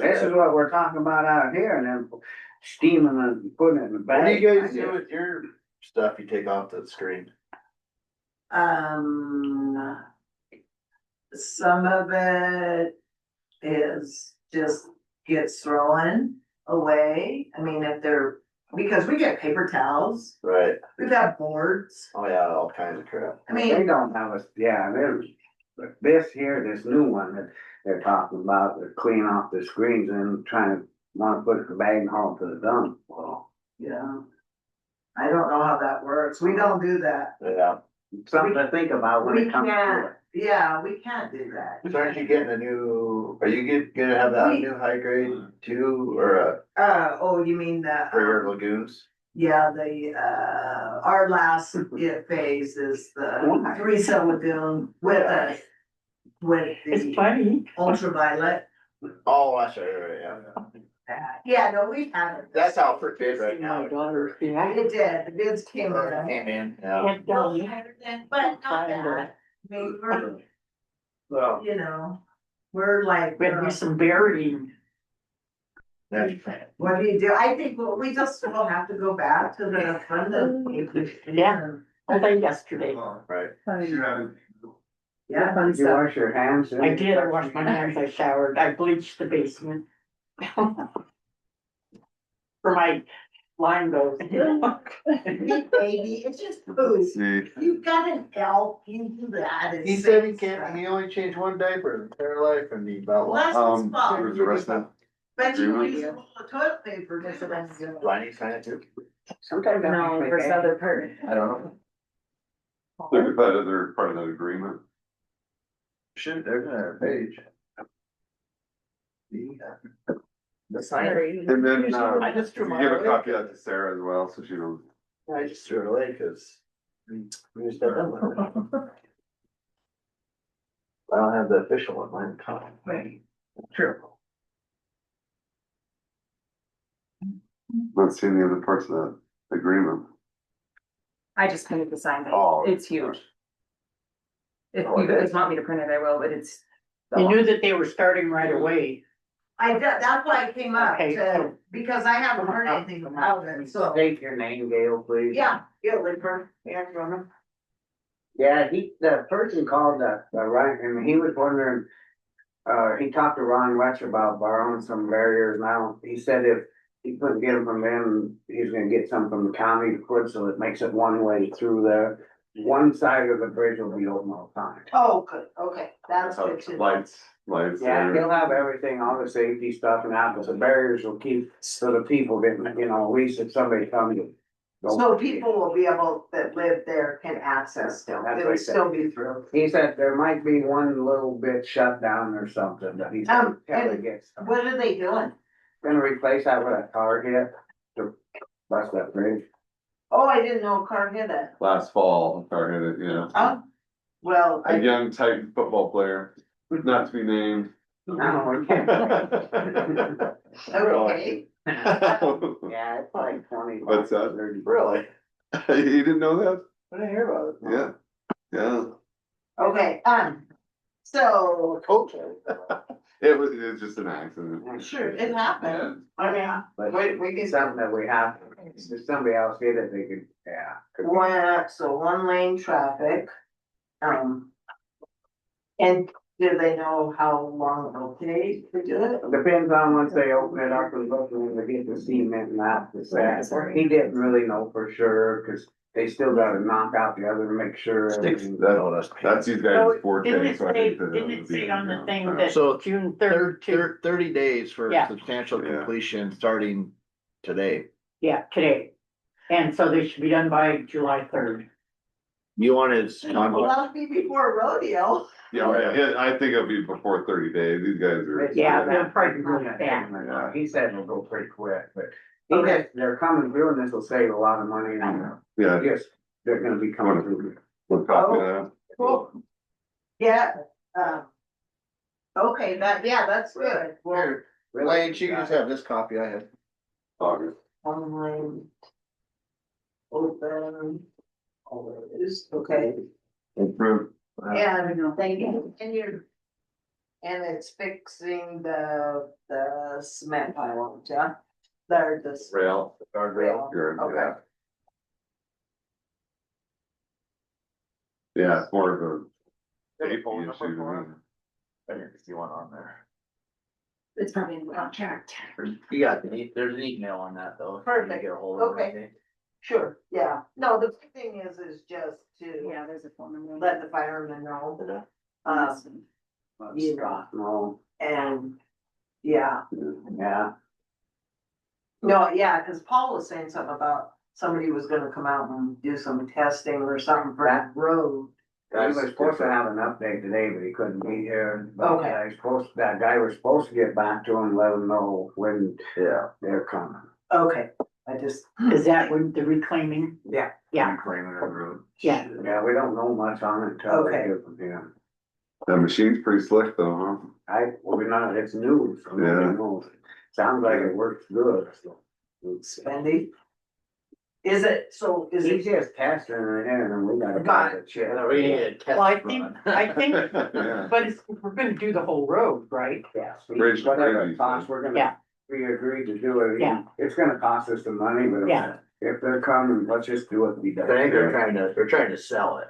This is what we're talking about out here, and then steaming and putting it in the bag. What do you guys do with your stuff you take off the screen? Some of it is just gets thrown away. I mean, if they're, because we get paper towels, Right, we've got boards. oh yeah, all kinds of crap. I They mean, don't have us, yeah, there's, this here, this new one that they're talking about, they're cleaning off the screens and trying to, wanna put it in the bag and haul it to the dump. Well, yeah. I don't know how that works. We don't do that. Yeah, something to think about when We it comes to can't, it. yeah, we can't do that. so aren't you getting a new, are you gonna have that new high grade too, or Oh, you mean for your the, lagoons? yeah, the, our last phase is the three-cell lagoon with It's the funny. ultraviolet. Oh, that's right, yeah. Yeah, no, we haven't. That's how for bid right now. My daughter, yeah. It did, the bids came in. Came in, yeah. And, But not bad. I mean, we're, Well, you know, we're like, we had to do some burying. That's what do you do? I think we just will have to go back to the front of. Yeah. All day yesterday. right. Yeah. you wash your hands. I did, I washed my hands, I showered, I bleached the basement. For my line goes. Baby, it's just food. See, You've got an elf, you do that. He said he can't, he only changed one diaper his entire life and he about Well, that's lost. his fault. where's the rest of But you Agreement. use a roll of toilet paper. Do I need to sign it too? Sometimes. that makes me mad. part. I don't know. they're part of that agreement. Should, there's another page. The sign. And then, I just threw you mine give a away. copy of that to Sarah as well, so she knows. I just threw it away because. We just got done with it. I don't have the official one, mine. Right. Sure. Not seeing the other parts of that agreement. I just printed the sign, Oh. it's huge. If Oh, you it guys is? want me to print it, I will, but it's. You knew that they were starting right away. That's why I came up Okay, to, so- because I haven't heard anything about it, so. State your name, Gail, please. Yeah, Liver, yeah, Rona. Yeah, the person called Ryan, and he was wondering, he talked to Ron Wetch about borrowing some barriers now. He said if he couldn't get them from them, he's gonna get some from the county to put, so it makes it one way through there. One side of the bridge will be open all the time. Oh, good, okay, that's Oh, good to know. lights, Yeah, there. he'll have everything, all the safety stuff and that, but the barriers will keep, so the people didn't, at least if somebody comes. So people will be able, that live there can access still, That's it'll what he said. still be through. He said there might be one little bit shut down or something, but he said until it gets. What are they doing? Gonna replace that with a car hit to bust that bridge. Oh, I didn't know a car hit it. Last fall, I hit it, yeah. Oh, well, A young Titan football player, not to be named. No, we can't. okay, Yeah, it's like 20. What's that? 30. Really? You didn't know that? I didn't hear about it. Yeah, yeah. okay, so, Coach. It was just an accident. sure, it happened. I mean, but we get something that we have, if somebody else did it, they could, yeah. could be- So one lane traffic. And do they know how long it'll take to do it? Depends on once they open it up and look and they get the cement and that, he didn't really know for sure, cause they still gotta knock out the other to make sure. everything- That's these So guys' forte. didn't it so I say, think that didn't would it be, say on the thing yeah. that So, June third to, 30 days for Yeah. substantial Yeah. completion starting today. yeah, today. And so they should be done by July third. You want his Well, contract? that'll be before rodeo. Yeah, I think it'll be before 30 days. These guys are. Yeah, they'll probably do that. Yeah, he said it'll go pretty quick, but he Okay. just, they're coming through and this will save a lot of money and Yeah, yes, they're gonna be coming through. we'll copy that. Cool. Yeah, okay, that's good. Well, Lane, she can just have this copy I have. August. online. Open. All it is, okay. Approved. And, thank you. And it's fixing the cement pile, yeah? There, this. Rail. Rail. Good, Okay. yeah. Yeah, it's more of a. safety issue than- I didn't see one on there. It's probably in the contract. You got, there's an email on that though. if you Perfect. Get a hold of it. Okay. Sure, yeah. No, the big thing is just to Yeah, there's a phone number. let the firemen know. You got, no, And, yeah. yeah, No, yeah, cause Paul was saying something about somebody was gonna come out and do some testing or something for that road. he was supposed to have an update today, but he couldn't be here. But Okay. that guy was supposed to get back to him, let him know when Yeah. they're coming. Okay, I just, Is that when the reclaiming? Yeah. Yeah. Reclaiming the road. Yeah. Yeah, we don't know much on it until they Okay. get from him. That machine's pretty slick though, huh? We're not, it's new, so nobody Yeah. knows. Sounds like it works good, so. Spendy. Is it, so is He's it, just testing it in and we gotta Got buy the chip. We need a test Well, I run. think, Yeah. but it's, we're gonna do the whole road, right? Yes, Bridge to whatever bridge, it costs, we're gonna, Yeah. we agreed to do it. Yeah. It's gonna cost us some money, but Yeah. if they're coming, let's just do it. Be I done. think they're trying to sell it.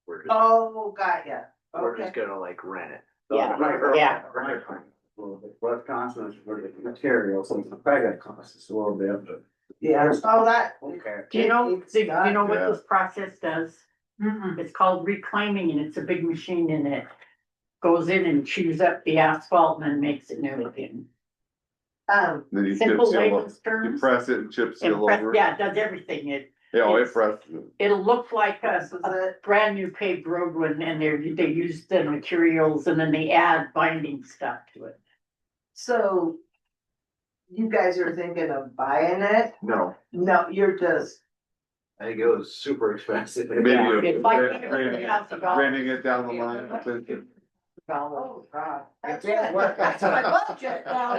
We're just, oh, got ya. we're Okay, just gonna like rent it. Yeah, Right, yeah. right. Well, what's costing us for the materials, and the fact that costs us a little bit, but Yeah, oh, that. Okay. Do you know, It's do you know what Yeah. this process does? Mm-mm. It's called reclaiming and it's a big machine and it goes in and chews up the asphalt and then makes it new again. Then you chip Simple seal, layman's you terms. press it and chip seal And press, over. yeah, it does everything. Yeah, oh, it it's- presses it. It'll look like This is a it. brand new paved road when, and they use the materials and then they add binding stuff to it. So. You guys are thinking of buying it? No, No, you're just, I think it was super expensive. Maybe It's like $3,000 renting it down the line. oh, God. That's If it it. works- That's my budget now.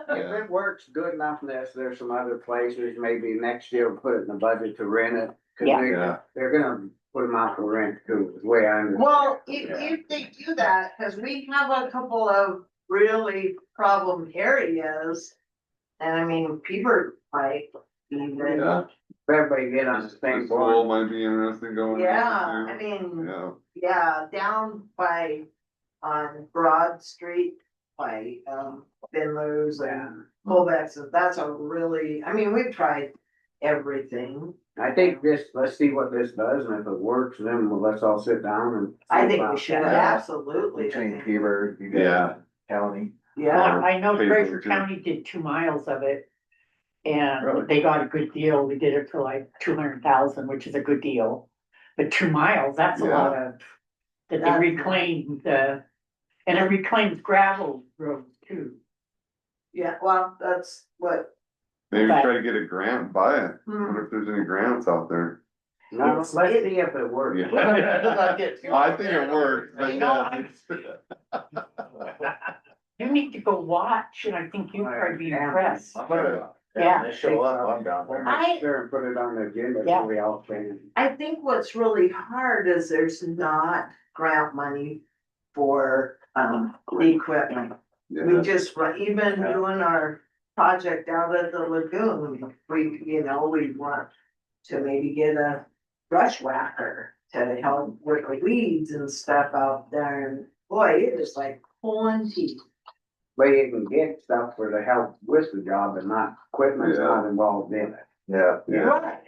If it works good enough, there's some other places, maybe next year we'll put it in the budget to rent it. Cause Yeah. Yeah. they're gonna put them out for rent too, is the way I understand. Well, if they do that, cause we have a couple of really problem areas. And I mean, Peabody might even, Yeah. Everybody get on the same The school board. might be interesting going. yeah, I into mean, too. yeah, down by, on Broad Street. By, Finley's and Colbeck's, that's a really, I mean, we've tried everything. I think let's see what this does, and if it works, then let's all sit down and. I think we should, Yeah. absolutely. I Between think- Peaver, you Yeah. got county. Yeah, Well, I know Paper Treasure too. County did 2 miles of it. And Really? they got a good deal. We did it for like 200,000, which is a good deal. But 2 miles, that's a Yeah. lot of, that they That's- reclaimed, and it reclaims gravel roads too. yeah, well, that's what, Maybe Okay. try to get a grant, and buy it. hmm, Wonder if there's any grants out there. No, let's see if it works. I think it works, but You know, yeah. You need to go watch and I think you'd probably be Yeah. impressed. Yeah, Yeah. they show up, I'm down there. I- Sure, and put it on the agenda, Yeah. so we all can. I think what's really hard is there's not grant money for, the equipment. We Yeah. just, even doing our project out at the lagoon, we want to maybe get a brush whacker to help with the weeds and stuff out there, and boy, it is like pulling teeth. Where you can get stuff for to help with the job and not, equipment's not involved in it. Yeah. Yeah. Right,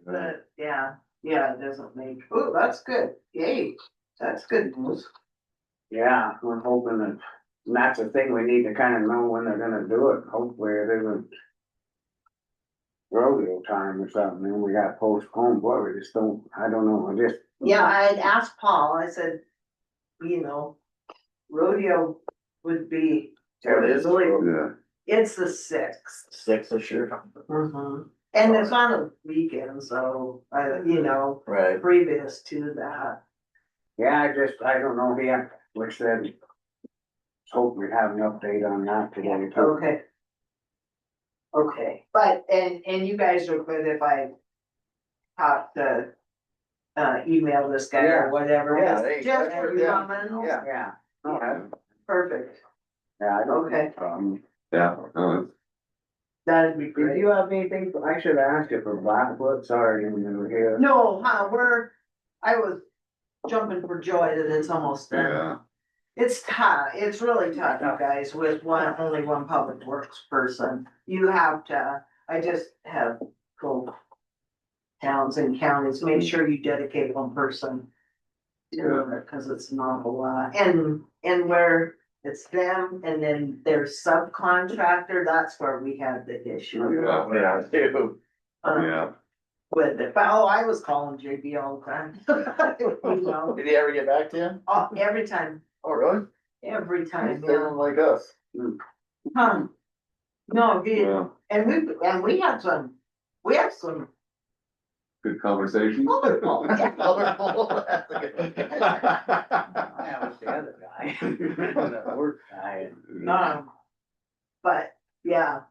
but, yeah, it doesn't make, oh, that's good, yay, that's good news. Yeah, we're hoping that, and that's the thing, we need to kind of know when they're gonna do it, hopefully it isn't rodeo time or something, and we got postponed, boy, we just don't, I don't know, I just. Yeah, I had asked Paul, I said, rodeo would be. What is really- Yeah. It's the 6th. 6 this year. And it's on a weekend, so, Right. previous to that. Yeah, I don't know, which said. Hope we have an update on that today. too. Okay. Okay, but, and you guys are good if I talk to, email this guy Yeah. or whatever. Yeah, they- Just for yeah. comments. Yeah. Yeah. Okay. Perfect, Yeah, I don't. Okay. Yeah. No, that'd be Did great. you have anything, I should ask you for Blackfoot, sorry, when you were here. No, I was jumping for joy that it's almost done. yeah. It's tough, it's really tough, you guys, with only one public works person. You have to, I just have go towns and counties, make sure you dedicate one person to it, cause it's not a lot. And where it's them and then their subcontractor, that's where we had the issue. Yeah, too. Yeah. With it, but I was calling JB all the time. You know, Did he ever get back to you? every time, Oh, really? every time, They yeah. don't like us. No, he, Yeah. and we have some Good conversation. wonderful. Colorful. That was the other guy. The work guy. But, yeah.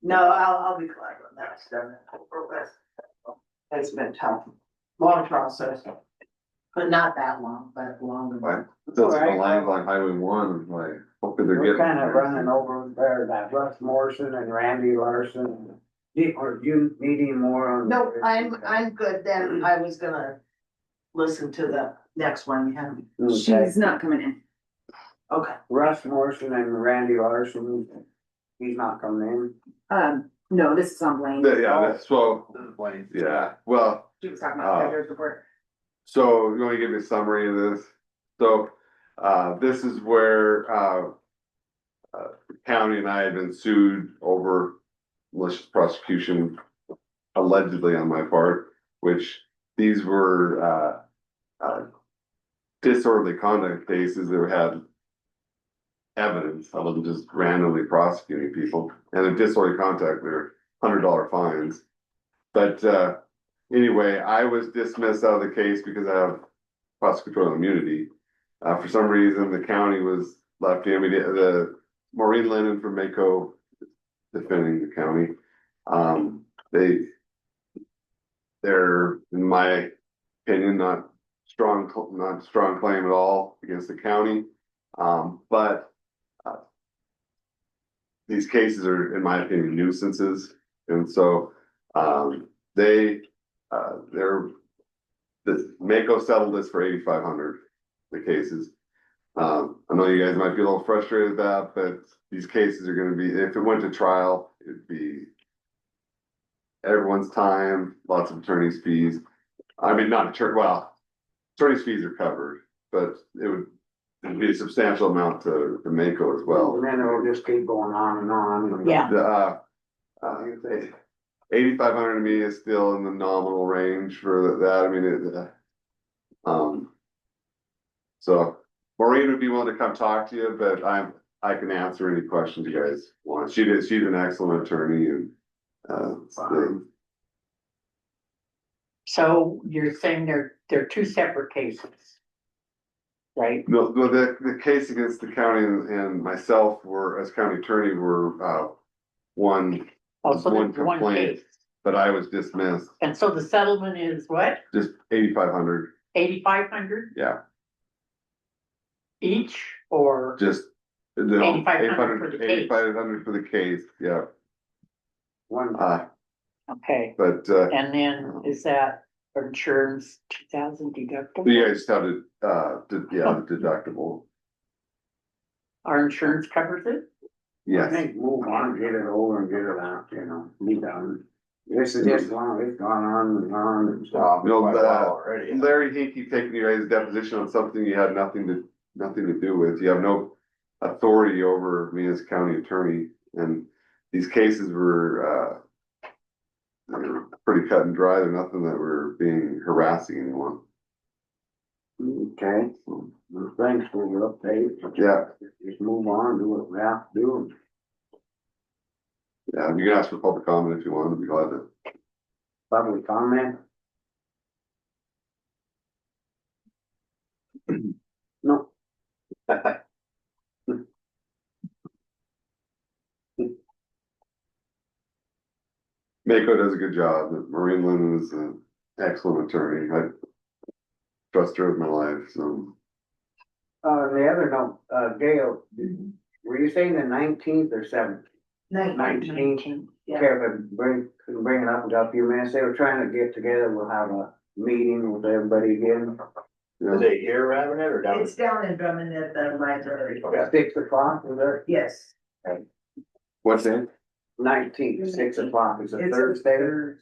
No, I'll be glad when that's done. Over with. It's been tough, long process, but not that long, but long. Right. That's the lines on Highway 1, like, hopefully they're We're getting. kind of there. running over there, that Russ Morrison and Randy Larson. Or you needing more on? No, I'm good then. I was gonna listen to the next one you have. Okay. not coming in. Okay. Russ Morrison and Randy Larson, he's not coming in. No, this is on Blaine. Yeah, that's, well, This is Blaine. yeah, well, She was talking about treasurer's report. so you want to give me a summary of this? So, this is where, the county and I had been sued over malicious prosecution allegedly on my part, which these were, disorderly conduct cases that had evidence. I wasn't just randomly prosecuting people, and a disorderly conduct, they're $100 fines. But, anyway, I was dismissed out of the case because I have prosecutorial immunity. For some reason, the county was left in, the Maureen Lennon from Mako defending the county. They're, in my opinion, not strong claim at all against the county. But these cases are, in my opinion, nuisances. And so, the Mako settled this for $8,500, the cases. I know you guys might be a little frustrated with that, but these cases are gonna be, if it went to trial, it'd be everyone's time, lots of attorney's fees. I mean, not attorney's fees are covered, but it'd be a substantial amount to Mako as well. And then it'll just keep going on and on. Yeah. The, 8,500 to me is still in the nominal range for that. I mean, so Maureen would be willing to come talk to you, but I can answer any questions you guys want. She's an excellent attorney and, So you're saying they're two separate cases? Right? no, the case against the county and myself were, as county attorney, were, one Also, one there's one complaint, case. but I was dismissed, And so the settlement is what? just 8,500, 8,500 yeah, each or? just. The 8,500 for the case. 8,500 for the case, yeah, One, Okay, but, and then is that insurance 2,000 deductible? you guys have to, the deductible, Our insurance covers it? I yes. think move on, get it over and get it out, be done. This is just long, it's gone on and on and stuff. You know, Quite a while already. Larry Hinkey taking you guys' deposition on something you had nothing to do with. You have no authority over me as county attorney, and these cases were, they were pretty cut and dry. They're nothing that we're being harassing anyone. Okay, well, thanks for your update. Yeah. Just move on, do what we have to do. Yeah, you can ask for public comment if you want. I'd be glad to. Public comment? No. Mako does a good job. Maureen Lennon is an excellent attorney. I trust her with my life, so. The other note, Gail, were you saying the 19th or 17th? 19th. Kevin, bring it up in a few minutes. They were trying to get together. We'll have a meeting with everybody again. Is it here, Ravenette, or down? It's down in Drummond at the library. At 6 o'clock, is it? Yes. What's that? 19th, 6 o'clock. Is it Thursday?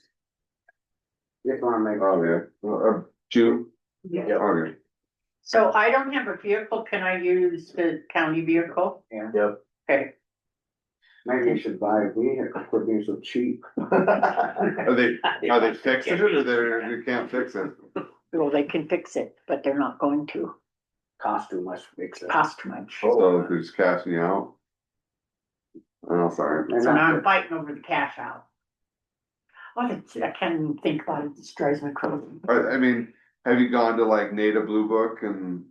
Just wanna make. Oh, yeah. June? Yeah. Okay. So I don't have a vehicle. Can I use the county vehicle? Yeah. Yep. Okay, Maybe you should buy a vehicle, could be so cheap. Are they fixing it or they can't fix it? well, they can fix it, but they're not going to Cost too much to fix it. cost too much. So they're just cashing you out? Oh, sorry. And So now I'm that's- fighting over the cash out. Oh, I can't even think about it. This drives me crazy. I mean, have you gone to like NADA Blue Book and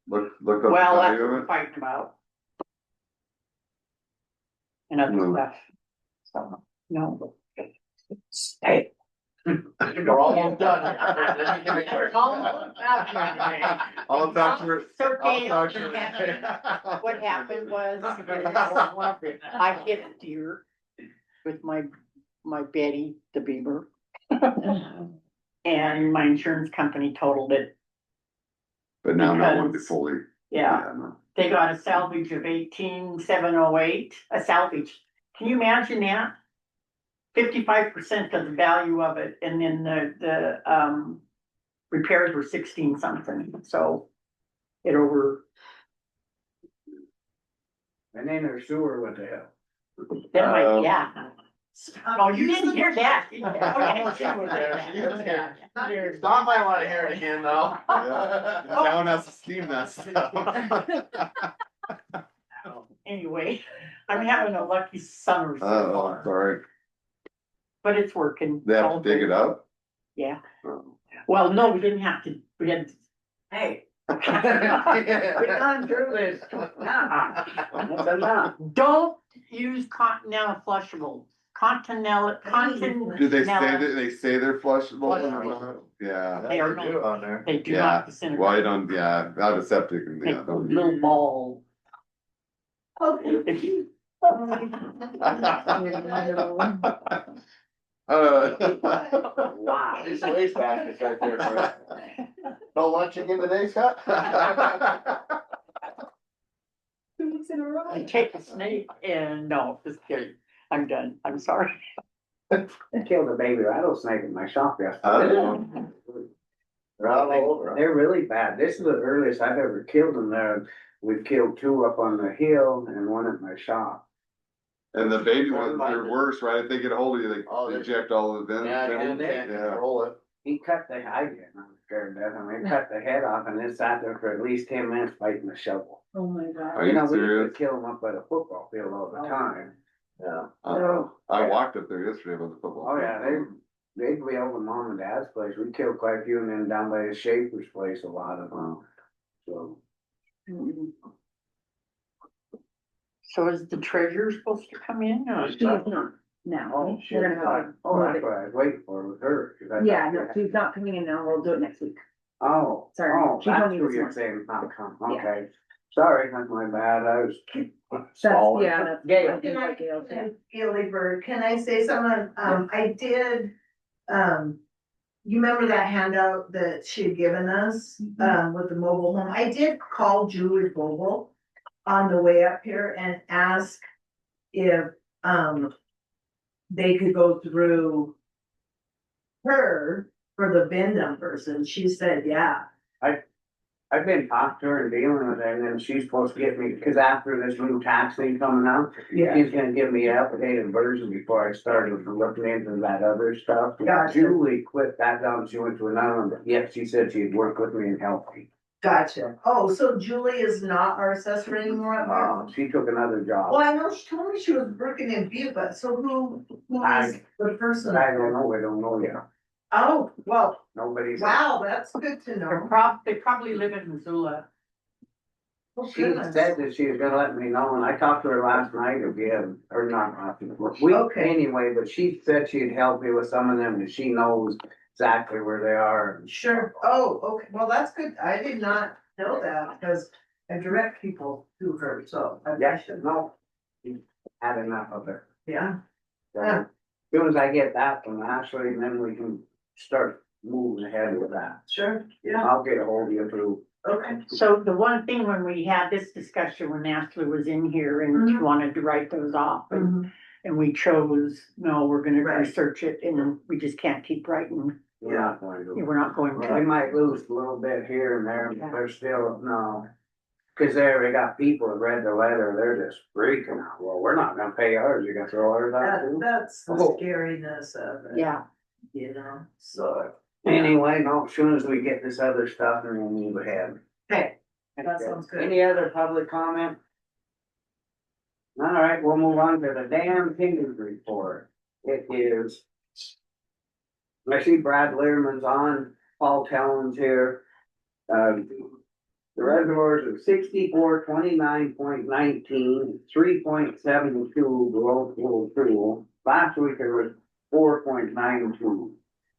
look up the Well, that's value what of we're it? fighting about. And other No. stuff. So, no. Hey. We're almost done. I'll talk to her. So I'll Gail, talk to her. what happened was, I hit a deer with my Betty, the beaver. And my insurance company totaled it. But now no one be Because- fully. Yeah, No. they got a salvage of 18,708, a salvage. Can you imagine that? 55% of the value of it, and then the repairs were 16 something, so it over, And then their sewer went to hell. that might, yeah. Oh, you didn't hear that. did you? Don might wanna hear it again, though. The town has to steam that stuff. Anyway, I'm having a lucky summer so Oh, far, sorry. but it's working. They have to dig it up? Yeah, Oh. well, no, we didn't have to, we had. Hey. We gone through this. That's enough. Don't use Continental flushables. Continental. Do they say they're flushable? Flushable. Yeah. They are They do on there. They do Yeah, not disintegrate. well, I don't, yeah, out of septic, and yeah, Make don't. little ball. Okay. If you, Wow. These waste baskets right there, for no lunch again today, Scott? 2 weeks in a row. I take a snake and no, just kidding. I'm done. I'm sorry. I killed a baby rattlesnake in my shop Oh. yesterday. They're all over, huh? They're really bad. This is the earliest I've ever killed them there. We've killed 2 up on the hill and 1 at my shop. And the baby ones, they're worse, right? If they get a hold of you, Oh, they they're- inject all of the venom. Yeah, venom. they can't Yeah. control it. He cut the, I did, I'm scared to death. I mean, cut the head off and it sat there for at least 10 minutes fighting the shovel. Oh my God. Are You you know, we serious? would kill them up by the football field all the time. Yeah. I walked up there yesterday with the football. Oh, yeah, they'd be over mom and dad's place. We killed quite a few and then down by the Schaefer's place, a lot of them. So. So is the treasurer supposed to come in or? She is not now. Oh, shit. We're gonna have. Oh, that's what I was waiting for with her. 'cause I thought Yeah, you no, had- she's not coming in now. We'll do it next week. Oh, Sorry, oh, she told that's me who this you're morning. saying not come, Yeah. okay. Sorry, that's my bad, I was. That's, stalling. yeah, that's. Gail. I think like Gail said. Gaily Bird, can I say something? I did, you remember that handout that she had given us, with the mobile home? I did call Julie Vogel on the way up here and ask if, they could go through her for the VIN numbers, and she said, yeah. I've been talking to her and dealing with her, and then she's supposed to get me, cause after this new tax thing coming out, Yeah. she's gonna give me an updated version before I started looking into that other stuff. Gotcha. Julie quit that down, she went to another one, but yet she said she'd work with me and help me. Gotcha. Oh, so Julie is not our assessor anymore up there? She took another job. Well, I know she told me she was working in Butte, but so who is the person? I don't know yet. Oh, well, Nobody's. wow, that's good to know. They probably live in Missoula. Well, She goodness. said that she was gonna let me know, and I talked to her last night again, or not last week, Okay. anyway, but she said she'd help me with some of them, and she knows exactly where they are. Sure. Oh, okay. Well, that's good. I did not know that because I direct people to her, so. Yes, no, had enough of it. Yeah. So, as soon as I get that from Ashley, then we can start moving ahead with that. Sure. Yeah. I'll get a hold of you too. Okay. So the one thing when we had this discussion, when Ashley was in here and she Mhm. wanted to write those off and we chose, no, we're gonna Right. research it and we just can't keep writing. We're not going to. We're not going Well, we to. might lose a little bit here and there, but they're still, no. Cause there, we got people that read the letter, they're just freaking out. Well, we're not gonna pay ours, you gonna throw ours out too? That's the Oh. scariness of it. Yeah, You know, So, anyway, no, as soon as we get this other stuff, then we'll move ahead. okay, that sounds good. Any other public comment? All right, we'll move on to the dam fingers report. It is. I see Brad Learman's on, Paul Talon's here. The reservoirs are 64, 29.19, 3.72 below full pool. Last week it was 4.92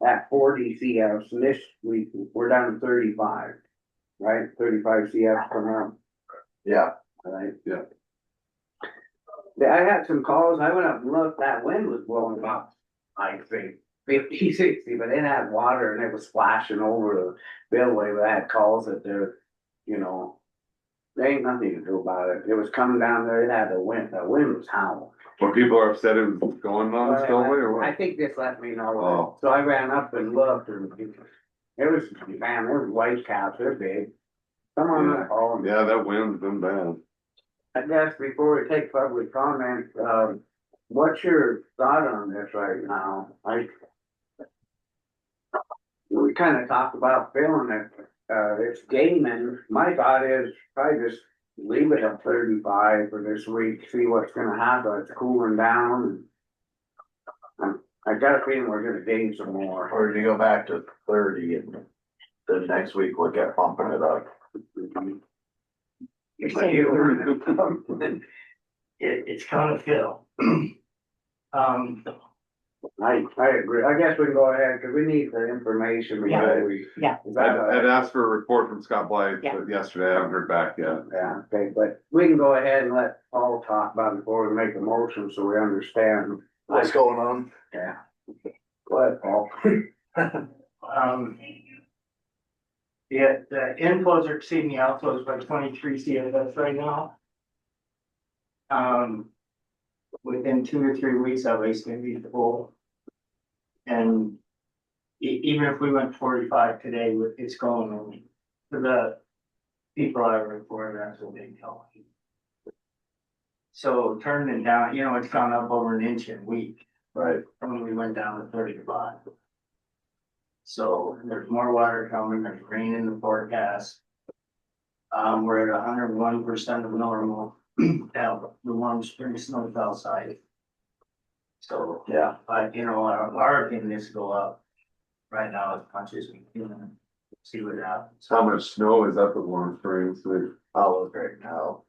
at 40 CFs, and this week we're down to 35, right? 35 CFs per month. Yeah. Right, yeah. Yeah, I had some calls, I went up and looked, that wind was blowing about, I think, 50, 60, but it had water and it was splashing over the billway, but I had calls that they're, you know. There ain't nothing to do about it. It was coming down there, it had the wind was howling. Were people are upset it was going on the spillway or I what? think this let me know. Oh. So I ran up and looked and it was, man, there was white caps, they're big. Come on, Yeah. oh, Yeah, that wind's been bad. I guess before we take public comment, what's your thought on this right now? We kind of talked about filling it, it's gaming. My thought is probably just leave it at 35 for this week, see what's gonna happen. It's cooling down. I got a feeling we're gonna gain some more. Or do you go back to 30 and then next week look at pumping it up? It's gonna fill. I agree. I guess we can go ahead, cause we need the information before we. Yeah. Is that all right? I'd asked for a report from Scott Blythe, Yeah. but yesterday, I haven't heard back yet. Yeah, okay, but we can go ahead and let Paul talk about it before we make a motion, so we understand. What's going on? Yeah. Go ahead, Paul. Yeah, the inflows are exceeding the outflows by 23 CFS right now. Within 2 or 3 weeks, that waste's gonna be full. And even if we went 45 today, it's going on. For the people I work for, that's what they tell me. So turning it down, it's gone up over an inch in a week. Right. From when we went down to 35. So there's more water coming, there's rain in the forecast. We're at 101% of normal, now the warm spring snow fell side. So, Yeah. our opinion is to go up right now as much as we can, see what happens. How much snow is up at Warm Springs? I'll look right now.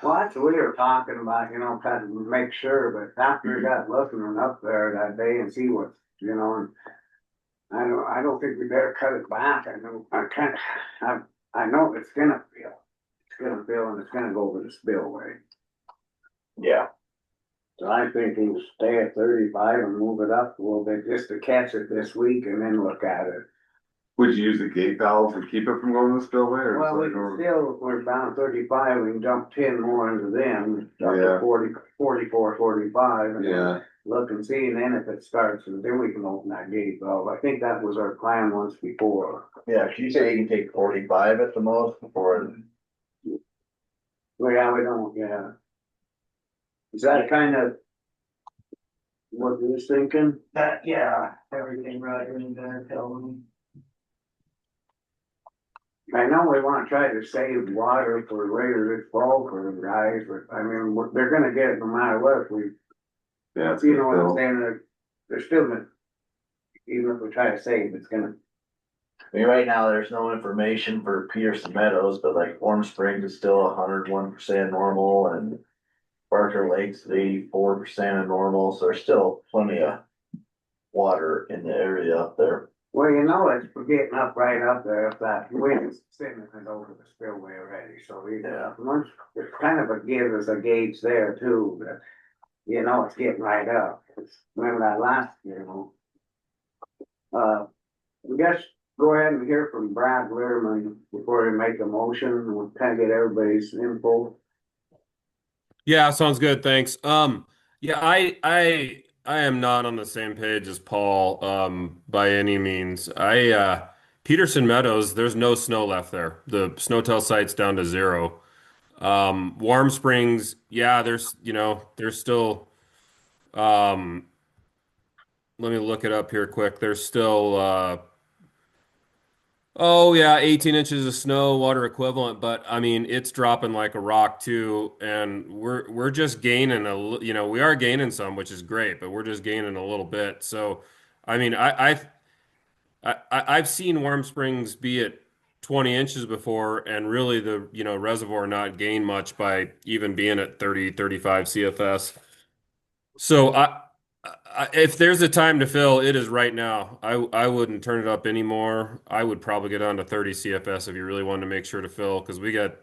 Well, that's what we were talking about, kind of make sure, but after we got looking up there that day and see what's, and I don't think we better cut it back. I know it's gonna fail. It's gonna fail and it's gonna go over the spillway. Yeah. So I think we will stay at 35 and move it up a little bit just to catch it this week and then look at it. Would you use the gate valve to keep it from going to the spillway or? Well, we just can like, still, we're down 35, we can jump 10 more into them, up to Yeah. 44, 45. And then Yeah, look and see, and then if it starts, and then we can open that gate valve. I think that was our plan once before. Yeah, if you say you can take 45 at the most before. Well, yeah, we don't, yeah. Is that kind of what you was thinking? That, yeah, everything right in there, tell me. I know we wanna try to save water for later this fall for the guys, but I mean, they're gonna get it no matter what. If we, yeah. It's you know what I'm still- saying? They're still gonna, even if we try to save, it's gonna. I mean, right now, there's no information for Peterson Meadows, but like Warm Springs is still 101% normal and Barker Lake's 84% of normal, so there's still plenty of water in the area up there. Well, it's getting up right up there, if that wind's sending it over the spillway already, so we, once, it's kind of a give us a gauge there too, but. It's getting right up, remember that last, we guess, go ahead and hear from Brad Learman before we make a motion, we'll kind of get everybody's info. Yeah, sounds good. Thanks. Yeah, I am not on the same page as Paul, by any means. Peterson Meadows, there's no snow left there. The Snowtail site's down to 0. Warm Springs, yeah, there's still, let me look it up here quick. There's still, 18 inches of snow, water equivalent, but I mean, it's dropping like a rock too, and we're just gaining we are gaining some, which is great, but we're just gaining a little bit. So, I mean, I've seen Warm Springs be at 20 inches before, and really the reservoir not gain much by even being at 30, 35 CFS. So if there's a time to fill, it is right now. I wouldn't turn it up anymore. I would probably get on to 30 CFS if you really wanted to make sure to fill, because we're at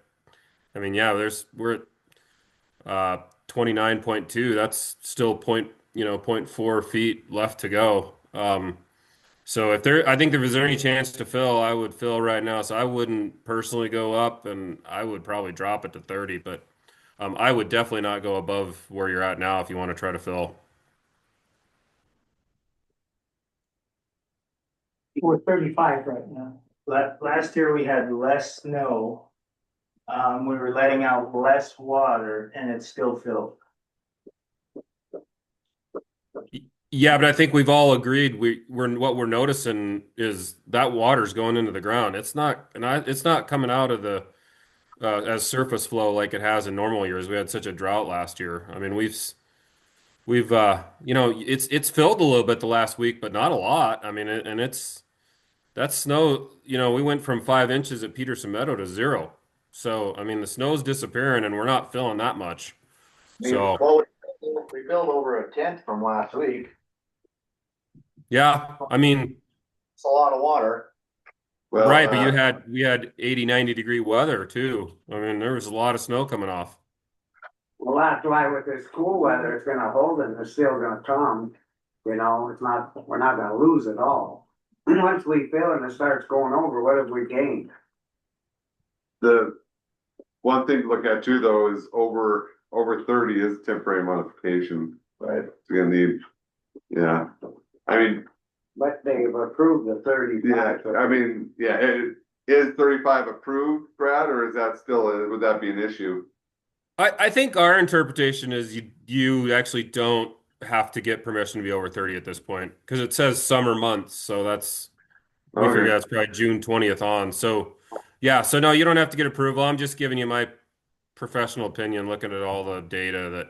29.2. That's still point 0.4 feet left to go. So I think if there's any chance to fill, I would fill right now. So I wouldn't personally go up, and I would probably drop it to 30, but I would definitely not go above where you're at now if you want to try to fill. We're 35 right now. Last year we had less snow. We were letting out less water and it still filled. Yeah, but I think we've all agreed what we're noticing is that water's going into the ground. It's not coming out of the as surface flow like it has in normal years. We had such a drought last year. I mean, we've it's filled a little bit the last week, but not a lot. I mean, and it's that snow. We went from 5 inches at Peterson Meadow to 0. So I mean, the snow's disappearing, and we're not filling that much. So Well, we filled over a tenth from last week. yeah, I mean. It's a lot of water. Well, Right, but we had 80, 90-degree weather too. I mean, there was a lot of snow coming off. Well, that's why with this cool weather, it's gonna hold and it's still gonna come. We're not gonna lose it all. Once we fill and it starts going over, what have we gained? the one thing to look at too, though, is over 30 is temporary modification. Right. It's gonna need, yeah. I mean, But they've approved the yeah, 35. I mean, yeah, is 35 approved, Brad, or is that still, would that be an issue? I think our interpretation is you actually don't have to get permission to be over 30 at this point because it says summer months, so we figure Okay. that's probably June 20th on. So yeah, so no, you don't have to get approval. I'm just giving you my professional opinion, looking at all the data that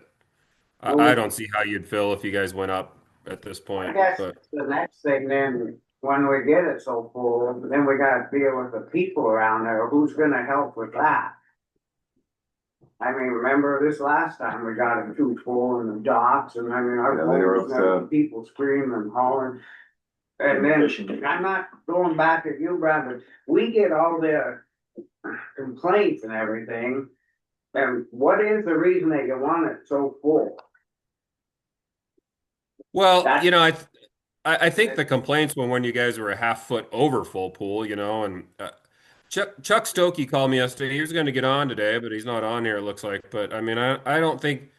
I don't see how you'd fill if you guys went up at this I point. guess But the next thing then, when we get it so full, then we gotta deal with the people around there. Who's gonna help with that? I mean, remember this last time we got it too full in the docks and I mean, our Yeah, they were folks, there was upset. people screaming and hollering. And then, I'm not going back at you, Brad, but we get all the complaints and everything. And what is the reason that you want it so full? well, That's- I think the complaints were when you guys were a half-foot over full pool, and Chuck Stokey called me yesterday. He was going to get on today, but he's not on here, it looks like. But I mean, I don't think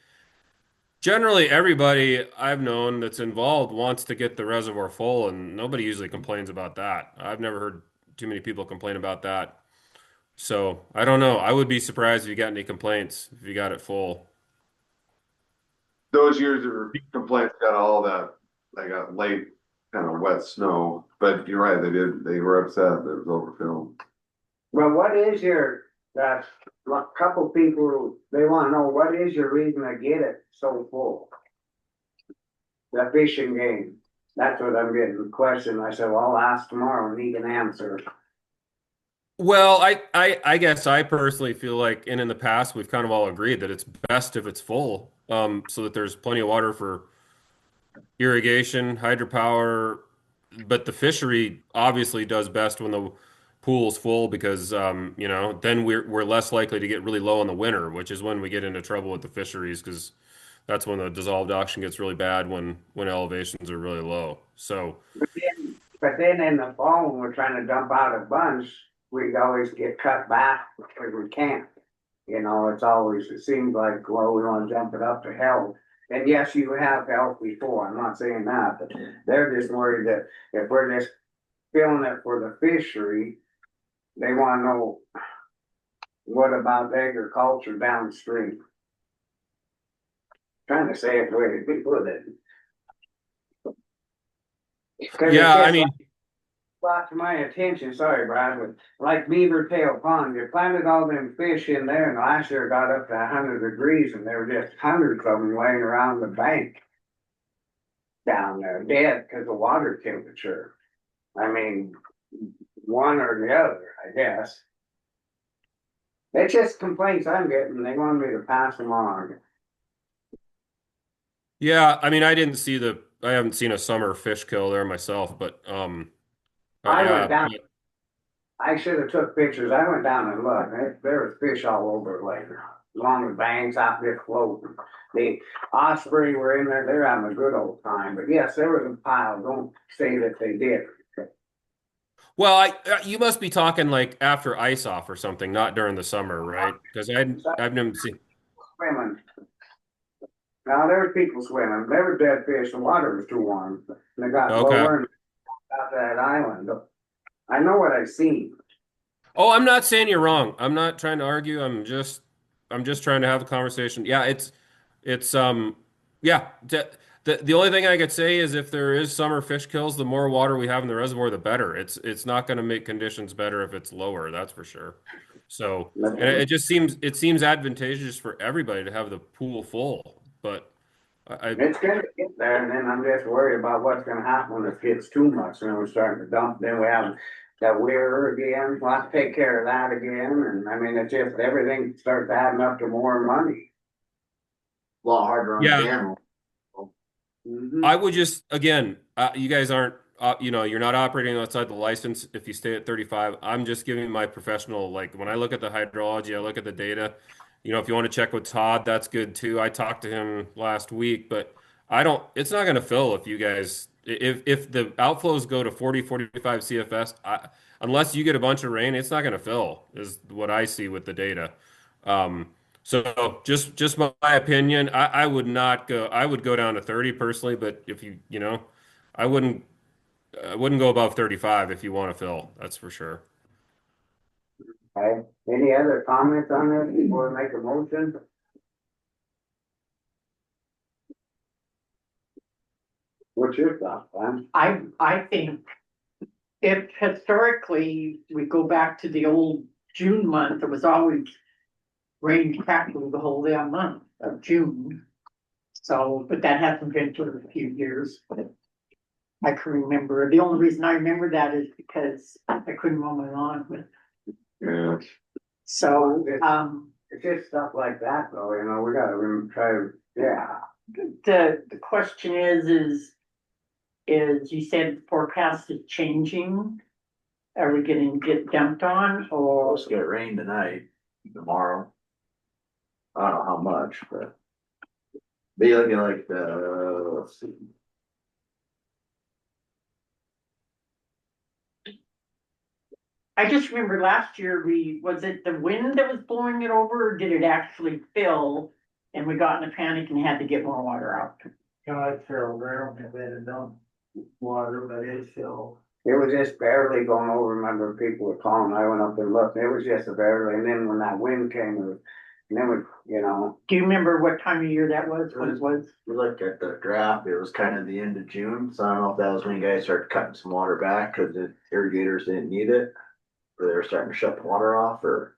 generally everybody I've known that's involved wants to get the reservoir full, and nobody usually complains about that. I've never heard too many people complain about that. So I don't know. I would be surprised if you got any complaints if you got it full. Those years or complaints got all that, they got late, kind of wet snow, but you're right, they were upset that it was overfilled. Well, what is that couple people, they wanna know, what is your reason to get it so full? The fishing game, that's what I'm getting the question. I said, well, I'll ask tomorrow and he can answer. Well, I guess I personally feel like, and in the past, we've kind of all agreed that it's best if it's full, so that there's plenty of water for irrigation, hydropower, but the fishery obviously does best when the pool's full because, then we're less likely to get really low in the winter, which is when we get into trouble with the fisheries because that's when the dissolved oxygen gets really bad when elevations are really low. So, But then in the fall, when we're trying to dump out a bunch, we always get cut back because we can't. It seems like, well, we wanna jump it up to hell. And yes, you have help before, I'm not saying that, but they're just worried that if we're just filling it for the fishery, they wanna know what about agriculture downstream? Trying to say it the way they put it. 'Cause yeah, it's I mean, brought to my attention, sorry, Brad, but like Beaver Tail Pond, you planted all them fish in there and last year it got up to 100 degrees and there were just hundreds of them laying around the bank. Down there, dead because of water temperature. I mean, one or the other, I guess. It's just complaints I'm getting, they want me to pass them on. yeah, I mean, I haven't seen a summer fish kill there myself, but I yeah, went down, I should have took pictures, I went down and looked, there was fish all over the lake. Along the banks, out there floating. The osprey were in there, they're having a good old time, but yes, there was a pile, don't say that they did. Well, you must be talking like after ice off or something, not during the summer, right? Because I've never seen. Swimming. Now, there were people swimming, there were dead fish, the water was too warm, and they got Okay. lower and out that island. I know what I've seen. Oh, I'm not saying you're wrong. I'm not trying to argue. I'm just trying to have a conversation. Yeah, yeah. The only thing I could say is if there is summer fish kills, the more water we have in the reservoir, the better. It's not going to make conditions better if it's lower, that's for sure. So, and it seems advantageous for everybody to have the pool full, but It's gonna get there, and then I'm just worried about what's gonna happen when it gets too much, and we're starting to dump, then we have that weir again, we'll have to take care of that again, and I mean, it's just, everything starts adding up to more money. A lot harder on Yeah. the animal. Mhm. I would just, again, you guys aren't, you're not operating outside the license if you stay at 35. I'm just giving my professional, like, when I look at the hydrology, I look at the data. If you want to check with Todd, that's good too. I talked to him last week, but it's not going to fill if you guys, if the outflows go to 40, 45 CFS, unless you get a bunch of rain, it's not going to fill, is what I see with the data. So just my opinion, I would not go, I would go down to 30 personally, but if I wouldn't go above 35 if you want to fill, that's for sure. Okay, any other comments on this before we make a motion? What's your thought, Glenn? I think if historically we go back to the old June month, it was always rain practically the whole damn month of June. So, but that hasn't been for a few years, but I can remember, the only reason I remember that is because I couldn't mow my lawn with. Yeah. So, It's just stuff like that though, we gotta try to, yeah. the question is you said the forecast is changing. Are we gonna get dumped on or? Supposed to get rain tonight, tomorrow. I don't know how much, but. Be looking like let's see. I just remember last year was it the wind that was blowing it over or did it actually fill? And we got in a panic and had to get more water out. God, Carol, I don't have that dump water, but it's still. It was just barely going over, remember people were calling, I went up and looked, it was just a barely, and then when that wind came, and then Do you remember what time of year that was, what it was? We looked at the graph, it was kind of the end of June, so I don't know if that was when you guys started cutting some water back, cause the irrigators didn't need it. Or they were starting to shut the water off, or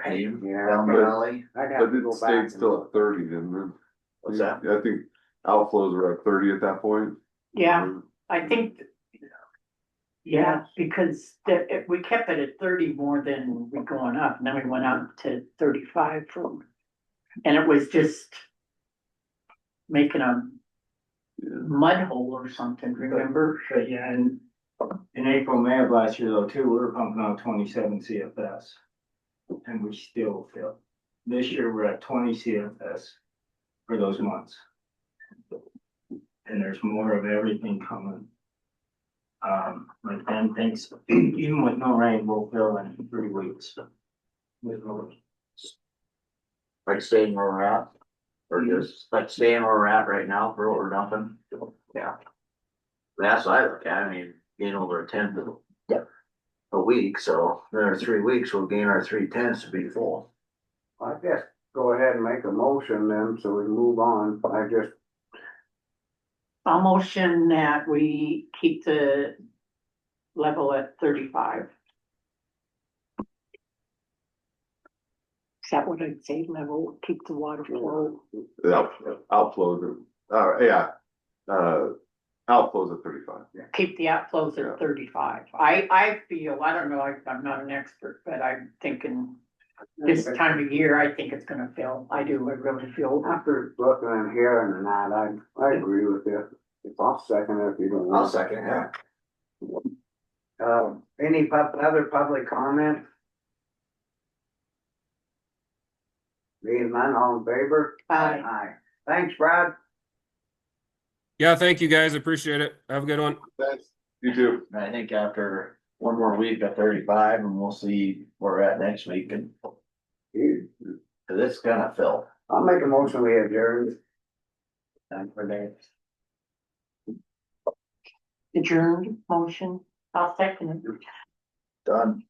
hay down the valley. I'd But have to it go back. stayed and still look. at 30 then. What's that? I think outflows were at 30 at that point. Yeah, I think. Yeah, because we kept it at 30 more than we going up, and then we went up to 35 and it was just making a mud hole or something, remember? But yeah, and in April, May of last year though, too, we were pumping out 27 CFS. And we still fill. This year, we're at 20 CFS for those months. And there's more of everything coming. Like Ben thinks, even with no rain, we'll fill in 3 weeks. With no. Like staying where we're at, or just like staying where we're at right now for what we're dumping. Yeah. That's what I look at, I mean, getting over a 10 a week, so another 3 weeks, we'll gain our 3/10 to be full. I guess go ahead and make a motion then, so we move on, I'll motion that we keep the level at 35. Is that what I'd say, level, keep the water flow? The outflows, yeah, outflows at 35. Keep the outflows Yeah. at 35. I feel, I don't know, I'm not an expert, but I'm thinking this time of year, I think it's gonna fill. I do, I really feel. after looking and hearing and that, I agree with you. If I'll second it if you don't want. I'll second, yeah. Any other public comment? Being none, all in favor? Aye. Aye. Thanks, Brad. Yeah, thank you guys. Appreciate it. Have a good one. Thanks. You too. And I think after one more week of 35 and we'll see where we're at next week and. Cause it's gonna fill. I'll make a motion, we adjourn. Time for that. Adjourned motion, I'll second it. Done.